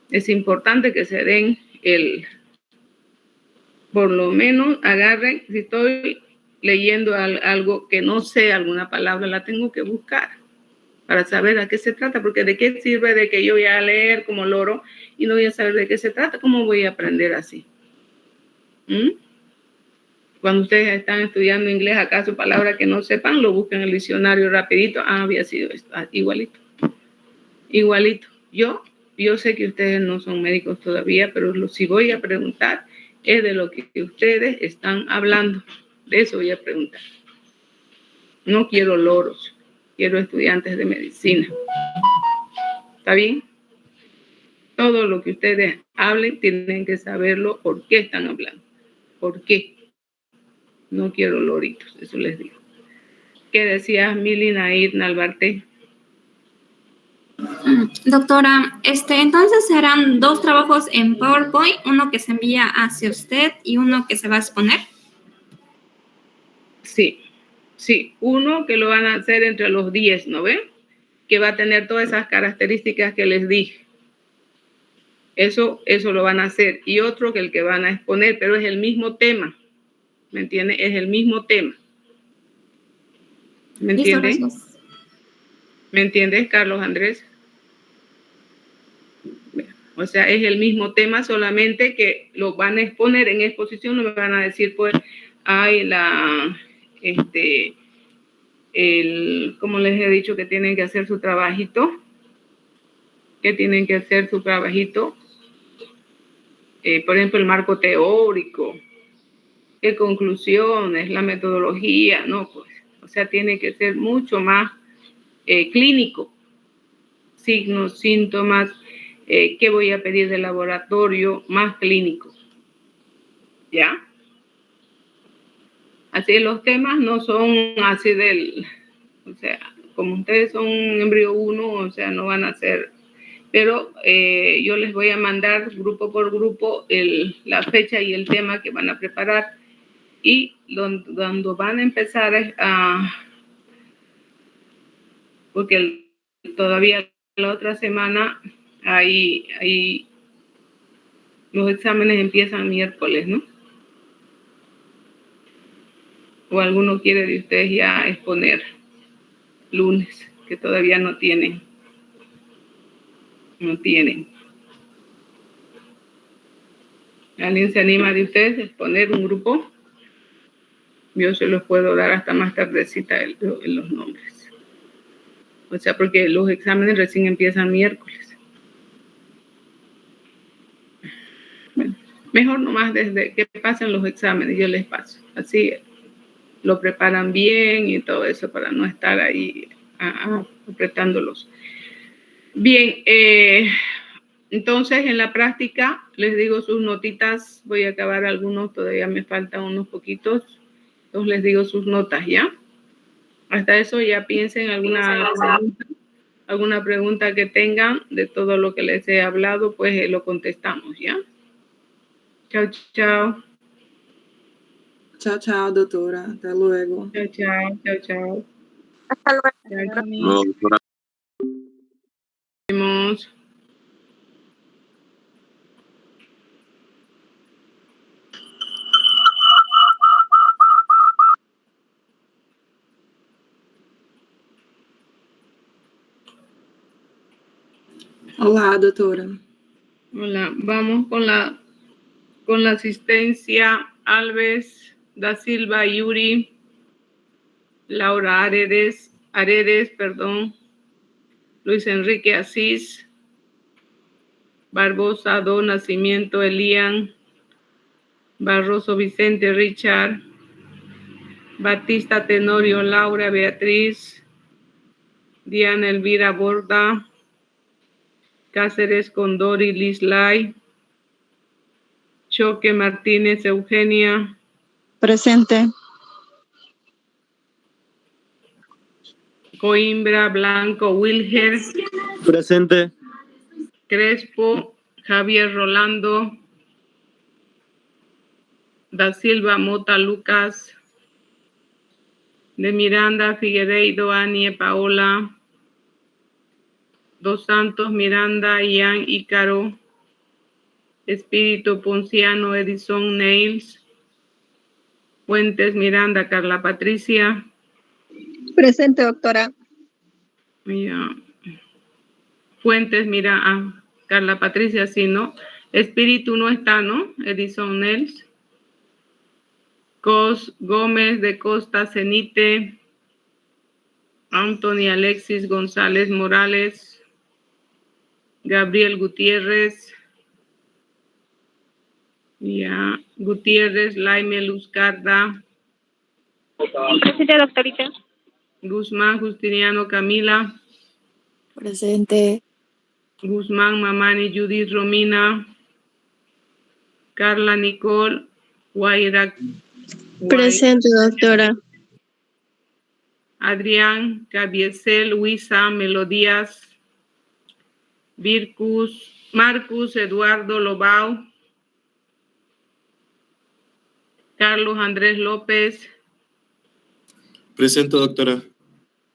Es importante que se den por lo menos agarren, si estoy leyendo algo que no sé, alguna palabra, la tengo que buscar para saber a qué se trata, porque de qué sirve de que yo voy a leer como loro y no voy a saber de qué se trata, ¿cómo voy a aprender así? Cuando ustedes están estudiando inglés, ¿acaso palabra que no sepan? Lo buscan en el diccionario rapidito, había sido esto, igualito. Yo sé que ustedes no son médicos todavía, pero si voy a preguntar, es de lo que ustedes están hablando. De eso voy a preguntar. No quiero loros, quiero estudiantes de medicina. ¿Está bien? Todo lo que ustedes hablen tienen que saberlo, por qué están hablando. ¿Por qué? No quiero loritos, eso les digo. ¿Qué decías, Mili Naid Nalbarte? Doctora, entonces serán 2 trabajos en PowerPoint, uno que se envía hacia usted y uno que se va a exponer. Sí, uno que lo van a hacer entre los 10, ¿no ven? Que va a tener todas esas características que les dije. Eso lo van a hacer. Y otro que el que van a exponer, pero es el mismo tema. ¿Me entiende? Es el mismo tema. ¿Me entiendes? ¿Me entiendes, Carlos Andrés? O sea, es el mismo tema, solamente que lo van a exponer en exposición, no me van a decir, pues, como les he dicho, que tienen que hacer su trabajito, por ejemplo, el marco teórico, qué conclusiones, la metodología, no, pues, o sea, tiene que ser mucho más clínico, signos, síntomas, qué voy a pedir del laboratorio, más clínico, ¿ya? Así los temas no son así o sea, como ustedes son embrión 1, o sea, no van a ser, pero yo les voy a mandar grupo por grupo la fecha y el tema que van a preparar, y cuando van a empezar porque todavía la otra semana hay los exámenes empiezan miércoles, ¿no? O alguno quiere de ustedes ya exponer lunes, que todavía no tienen. ¿Alguien se anima de ustedes a exponer un grupo? Yo se los puedo dar hasta más tardecita en los nombres. O sea, porque los exámenes recién empiezan miércoles. Bueno, mejor nomás desde que pasen los exámenes, yo les paso. Así lo preparan bien y todo eso para no estar ahí apretándolos. Bien, entonces en la práctica les digo sus notitas, voy a acabar algunos, todavía me faltan unos poquitos, entonces les digo sus notas, ¿ya? Hasta eso ya piensen alguna pregunta que tengan de todo lo que les he hablado, pues lo contestamos, ¿ya? Chao, chao. Chao, chao, doctora. Hasta luego. Chao, chao, chao, chao. Hasta luego. Chao, No, doctora. vemos. Olá, doutora. Hola, vamos con la asistencia. Alves da Silva Yuri, Laura Aredes, Luis Enrique Asís, Barbosa Do Nacimiento Elian, Barroso Vicente Richard, Batista Tenorio Laura Beatriz, Diana Elvira Borda, Cáceres Condori Lislay, Choque Martínez Eugenia. Presente. Coimbra Blanco Wilger. Presente. Crespo Javier Rolando. Da Silva Mota Lucas. De Miranda Figueiredo Anie Paola. Dos Santos Miranda Ian Ícaro. Espíritu Ponciano Edison Nails. Fuentes Miranda Carla Patricia. Presente, doctora. Ya. Fuentes, mira, Carla Patricia, sí, ¿no? Espíritu no está, ¿no? Edison Nels. Cos Gómez de Costa Cenite. Anthony Alexis González Morales. Gabriel Gutiérrez. Ya. Gutiérrez Laime Luzcarda. Presente, doctorita. Guzmán Justiniano Camila. Presente. Guzmán Mamani Judith Romina. Carla Nicole Guaira. Presente, doctora. Adrián Cabiesel Luisa Melodías. Marcus Eduardo Lobau. Carlos Andrés López. Presente, doctora.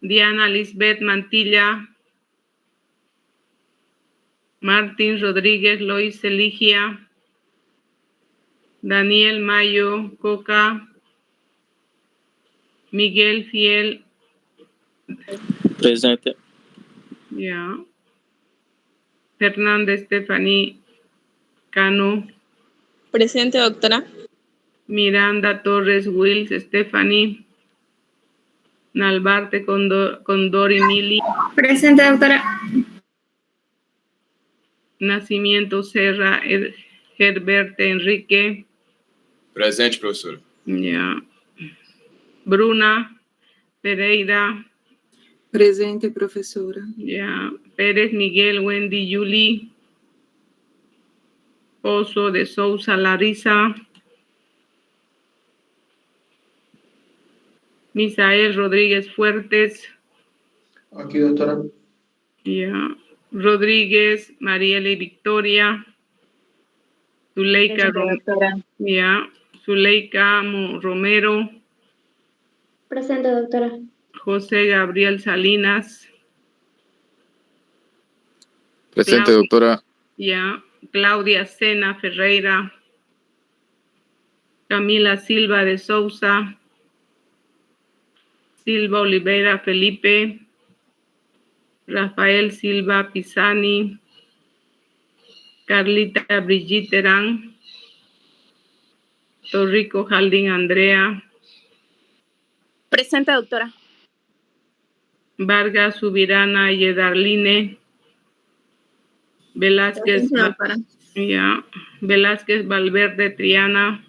Diana Lisbeth Mantilla. Martín Rodríguez Lois Eligia. Daniel Mayo Coca. Miguel Fiel. Presente. Ya. Fernández Stephanie Cano. Presente, doctora. Miranda Torres Wills Stephanie. Nalbarte Condori Mili. Presente, doctora. Nacimiento Serra Herberte Enrique. Presente, professora. Ya. Bruna Pereira. Presente, professora. Ya. Pérez Miguel Wendy Yuli. Pozo de Sousa Larisa. Misael Rodríguez Fuertes. Aquí, doctora. Ya. Rodríguez, Mariela y Victoria. Zuleika, Zuleika Romero. Presente, doctora. José Gabriel Salinas. Presente, doctora. Claudia Sena Ferreira. Camila Silva de Souza. Silva Oliveira Felipe. Rafael Silva Pisani. Carlita Brigitte Terán. Torrico Jaldín Andrea. Presente, doctora. Vargas Subirana Yedarline. Velázquez, Velázquez Valverde Triana.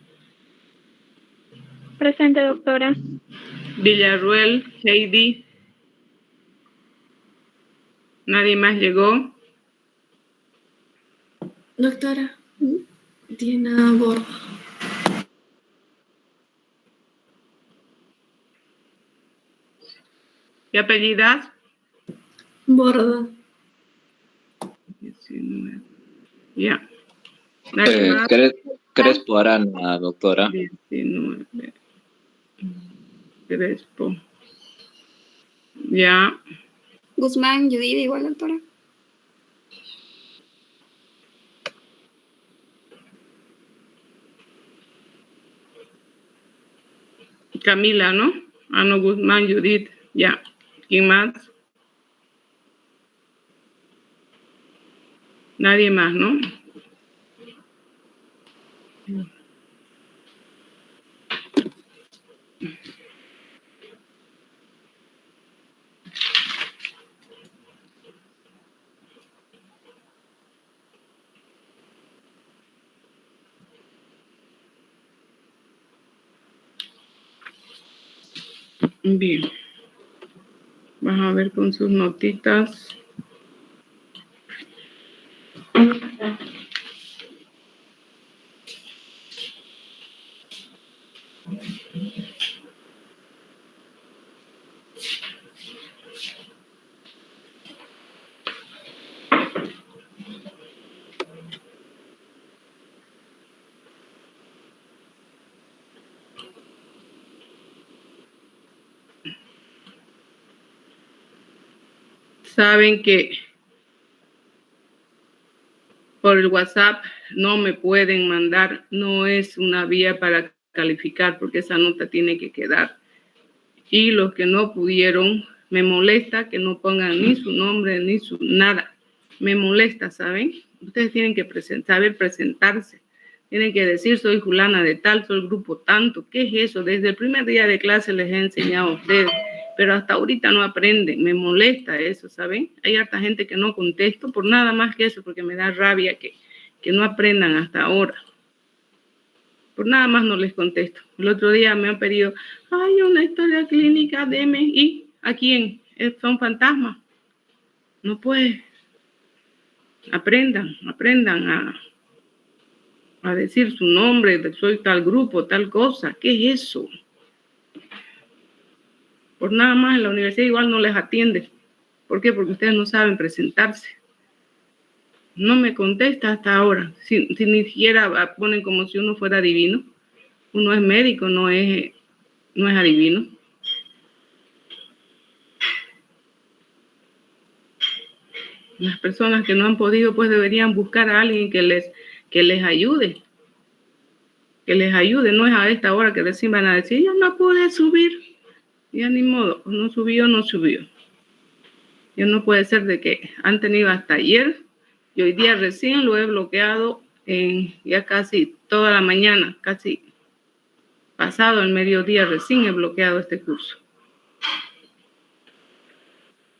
Presente, doctora. Villarruel Heidi. ¿Nadie más llegó? Doctora, Diana Borda. ¿Qué apellidas? Borda. 19. Ya. ¿Nadie más? Crespo Arana, doctora. 19. Crespo. Ya. Guzmán, Judith, igual, doctora. Camila, ¿no? No, Guzmán, Judith. Ya. ¿Quién más? Nadie más, ¿no? Bien. Vamos a ver con sus notitas. Saben que por el WhatsApp no me pueden mandar, no es una vía para calificar porque esa nota tiene que quedar. Y los que no pudieron, me molesta que no pongan ni su nombre ni su nada. Me molesta, ¿saben? Ustedes tienen que saber presentarse. Tienen que decir, soy fulana de tal, soy el grupo tanto. ¿Qué es eso? Desde el primer día de clase les he enseñado a ustedes, pero hasta ahorita no aprenden. Me molesta eso, ¿saben? Hay harta gente que no contesto por nada más que eso, porque me da rabia que no aprendan hasta ahora. Por nada más no les contesto. El otro día me han pedido, hay una historia clínica de MI. ¿A quién? Son fantasmas. No puede. Aprendan a decir su nombre, soy tal grupo, tal cosa. ¿Qué es eso? Por nada más en la universidad igual no les atiende. ¿Por qué? Porque ustedes no saben presentarse. No me contesta hasta ahora. Si ni siquiera ponen como si uno fuera adivino. Uno es médico, no es adivino. Las personas que no han podido, pues deberían buscar a alguien que les ayude. Que les ayude. No es a esta hora que recién van a decir, ya no pude subir. Ya ni modo, no subió. Ya no puede ser de que han tenido hasta ayer y hoy día recién lo he bloqueado en ya casi toda la mañana, casi pasado el mediodía recién he bloqueado este curso.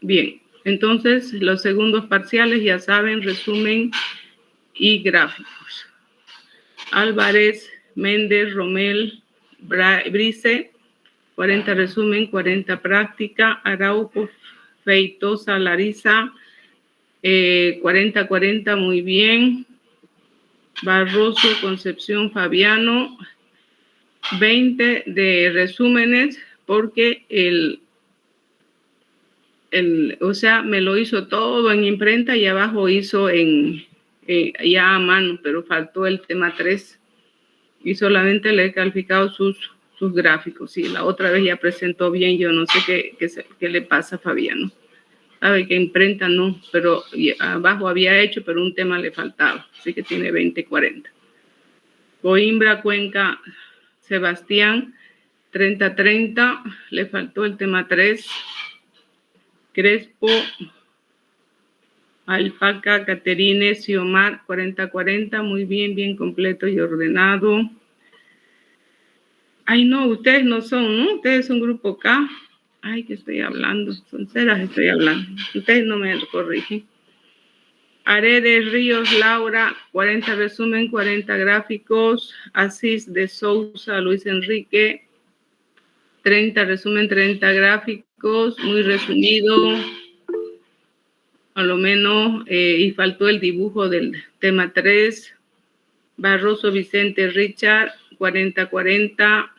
Bien, entonces los segundos parciales ya saben, resumen y gráficos. Álvarez, Méndez, Romel, Brice, 40 resumen, 40 práctica. Araujo, Feitosa, Larisa, 40, muy bien. Barroso, Concepción, Fabiano, 20 de resúmenes, porque o sea, me lo hizo todo en imprenta y abajo hizo ya a mano, pero faltó el tema 3 y solamente le he calificado sus gráficos. Y la otra vez ya presentó bien, yo no sé qué le pasa a Fabiano. Sabe que imprenta no, pero abajo había hecho, pero un tema le faltaba, así que tiene 20-40. Coimbra, Cuenca, Sebastián, 30-30, le faltó el tema 3. Crespo, Alpaca, Caterine, Xiomar, 40-40, muy bien, bien completo y ordenado. Ay, no, ustedes no son, ¿no? Ustedes son grupo K. Ay, ¿qué estoy hablando? Son ceras estoy hablando. Ustedes no me corrigen. Aredes, Ríos, Laura, 40 resumen, 40 gráficos. Asís de Sousa, Luis Enrique, 30 resumen, 30 gráficos, muy resumido. A lo menos, y faltó el dibujo del tema 3. Barroso Vicente Richard, 40-40.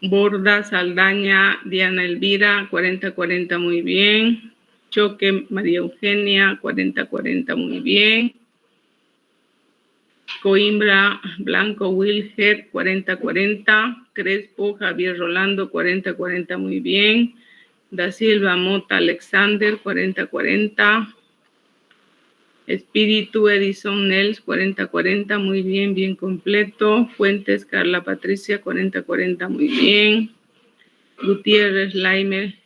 Borda Saldaña Diana Elvira, 40-40, muy bien. Choque María Eugenia, 40-40, muy bien. Coimbra Blanco Wilger, 40-40. Crespo Javier Rolando, 40-40, muy bien. Da Silva Mota Alexander, 40-40. Espíritu Edison Nels, 40-40, muy bien, bien completo. Fuentes Carla Patricia, 40-40, muy bien. Gutiérrez Laime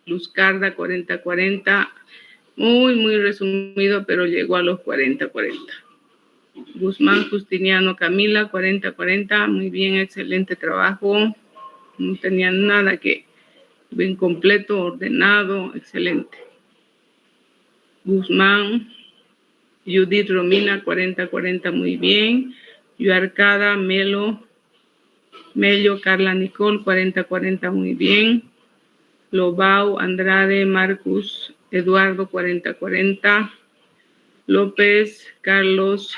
Luzcarda, 40-40, muy, muy resumido, pero llegó a los 40-40. Guzmán Justiniano Camila, 40-40, muy bien, excelente trabajo. No tenía nada que bien completo, ordenado, excelente. Guzmán Judith Romina, 40-40, muy bien. Yuarcada, Mello, Carla Nicole, 40-40, muy bien. Lobau, Andrade, Marcus, Eduardo, 40-40. López, Carlos,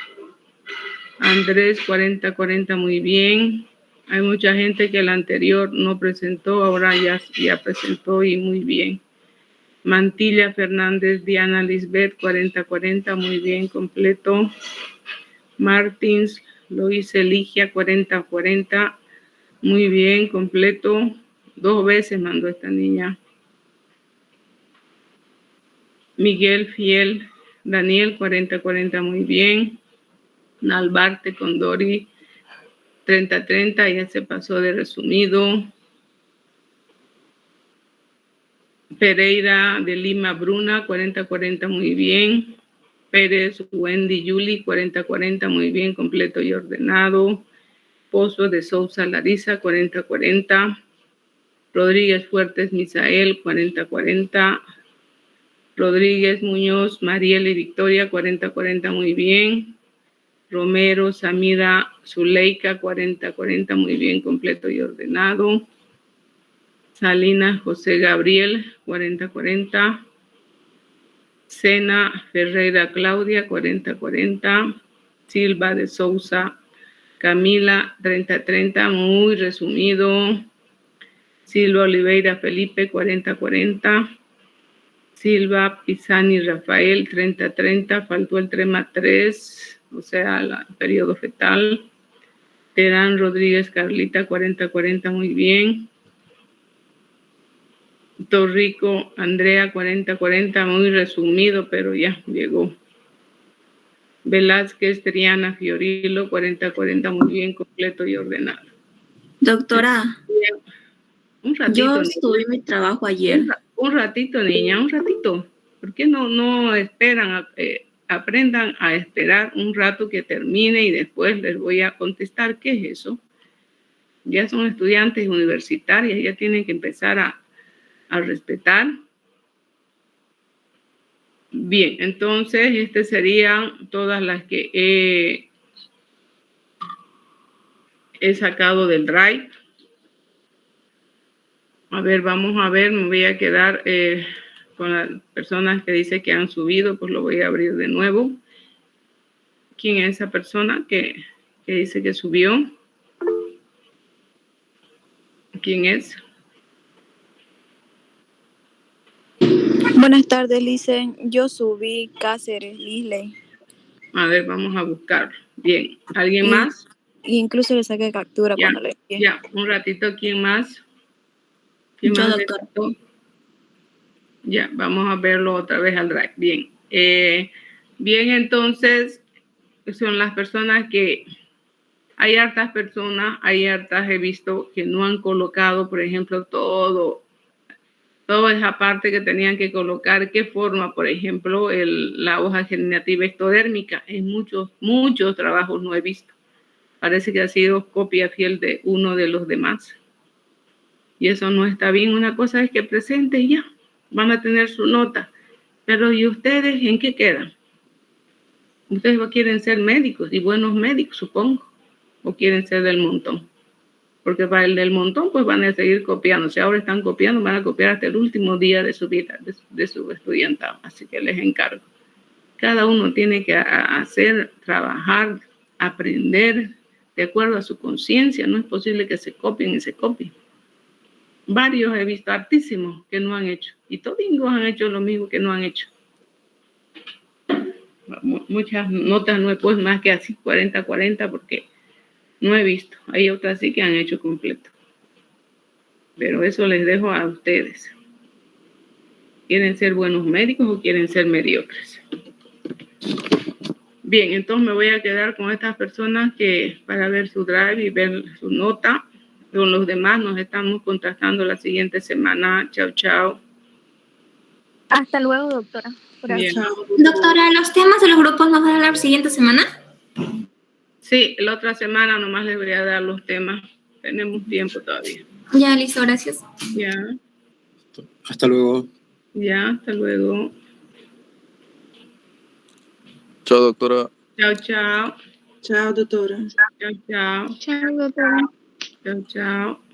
Andrés, 40-40, muy bien. Hay mucha gente que el anterior no presentó, ahora ya presentó y muy bien. Mantilla Fernández, Diana Lisbeth, 40-40, muy bien, completo. Martins, Lois Eligia, 40-40, muy bien, completo. 2 veces mandó esta niña. Miguel Fiel, Daniel, 40-40, muy bien. Nalbarte Condori, 30-30, ya se pasó de resumido. Pereira de Lima Bruna, 40-40, muy bien. Pérez Wendy Yuli, 40-40, muy bien, completo y ordenado. Pozo de Sousa Larisa, 40-40. Rodríguez Fuertes Misael, 40-40. Rodríguez Muñoz Mariel y Victoria, 40-40, muy bien. Romero Samira Zuleika, 40-40, muy bien, completo y ordenado. Salinas José Gabriel, 40-40. Sena Ferreira Claudia, 40-40. Silva de Sousa Camila, 30-30, muy resumido. Silva Oliveira Felipe, 40-40. Silva Pisani Rafael, 30-30, faltó el tema 3, o sea, el periodo fetal. Terán Rodríguez Carlita, 40-40, muy bien. Torrico Andrea, 40-40, muy resumido, pero ya llegó. Velázquez Triana Fiorilo, 40-40, muy bien, completo y ordenado. Doctora, Un ratito. yo estuve en mi trabajo ayer. Un ratito, niña, un ratito. ¿Por qué no esperan? Aprendan a esperar un rato que termine y después les voy a contestar. ¿Qué es eso? Ya son estudiantes universitarias, ya tienen que empezar a respetar. Bien, entonces estas serían todas las que he sacado del Drive. A ver, vamos a ver, me voy a quedar con las personas que dice que han subido, pues lo voy a abrir de nuevo. ¿Quién es esa persona que dice que subió? ¿Quién es? Buenas tardes, Licen. Yo subí Cáceres, Lisley. A ver, vamos a buscarlo. Bien. ¿Alguien más? Y incluso le saqué captura Ya, cuando le envié. ya, un ratito. ¿Quién más? ¿Quién Yo, más doctora. necesitó? Ya, vamos a verlo otra vez al drive. Bien. Bien, entonces, son las personas que... Hay hartas personas, he visto que no han colocado, por ejemplo, toda esa parte que tenían que colocar. ¿Qué forma? Por ejemplo, la hoja generativa ectodérmica. En muchos trabajos no he visto. Parece que ha sido copia fiel de uno de los demás. Y eso no está bien. Una cosa es que presente y ya. Van a tener su nota. Pero ¿y ustedes en qué quedan? Ustedes quieren ser médicos y buenos médicos, supongo. O quieren ser del montón. Porque para el del montón, pues van a seguir copiando. Si ahora están copiando, van a copiar hasta el último día de su vida, de su estudiantado. Así que les encargo. Cada uno tiene que hacer, trabajar, aprender de acuerdo a su conciencia. No es posible que se copien y se copien. Varios he visto, hartísimos, que no han hecho. Y todos han hecho lo mismo que no han hecho. Muchas notas no he puesto más que así, 40, porque no he visto. Hay otras sí que han hecho completo. Pero eso les dejo a ustedes. ¿Quieren ser buenos médicos o quieren ser mediocres? Bien, entonces me voy a quedar con estas personas que para ver su drive y ver su nota. Con los demás nos estamos contactando la siguiente semana. Chao, chao. Hasta luego, doctora. Bien. Doctora, ¿los temas de los grupos nos van a dar la siguiente semana? Sí, la otra semana nomás les voy a dar los temas. Tenemos tiempo todavía. Ya, listo, gracias. Ya, Hasta luego. ya, hasta luego. Chao, doctora. Chao, chao. Chao, doctora. Chao, chao. Chao, doctora. Chao, chao.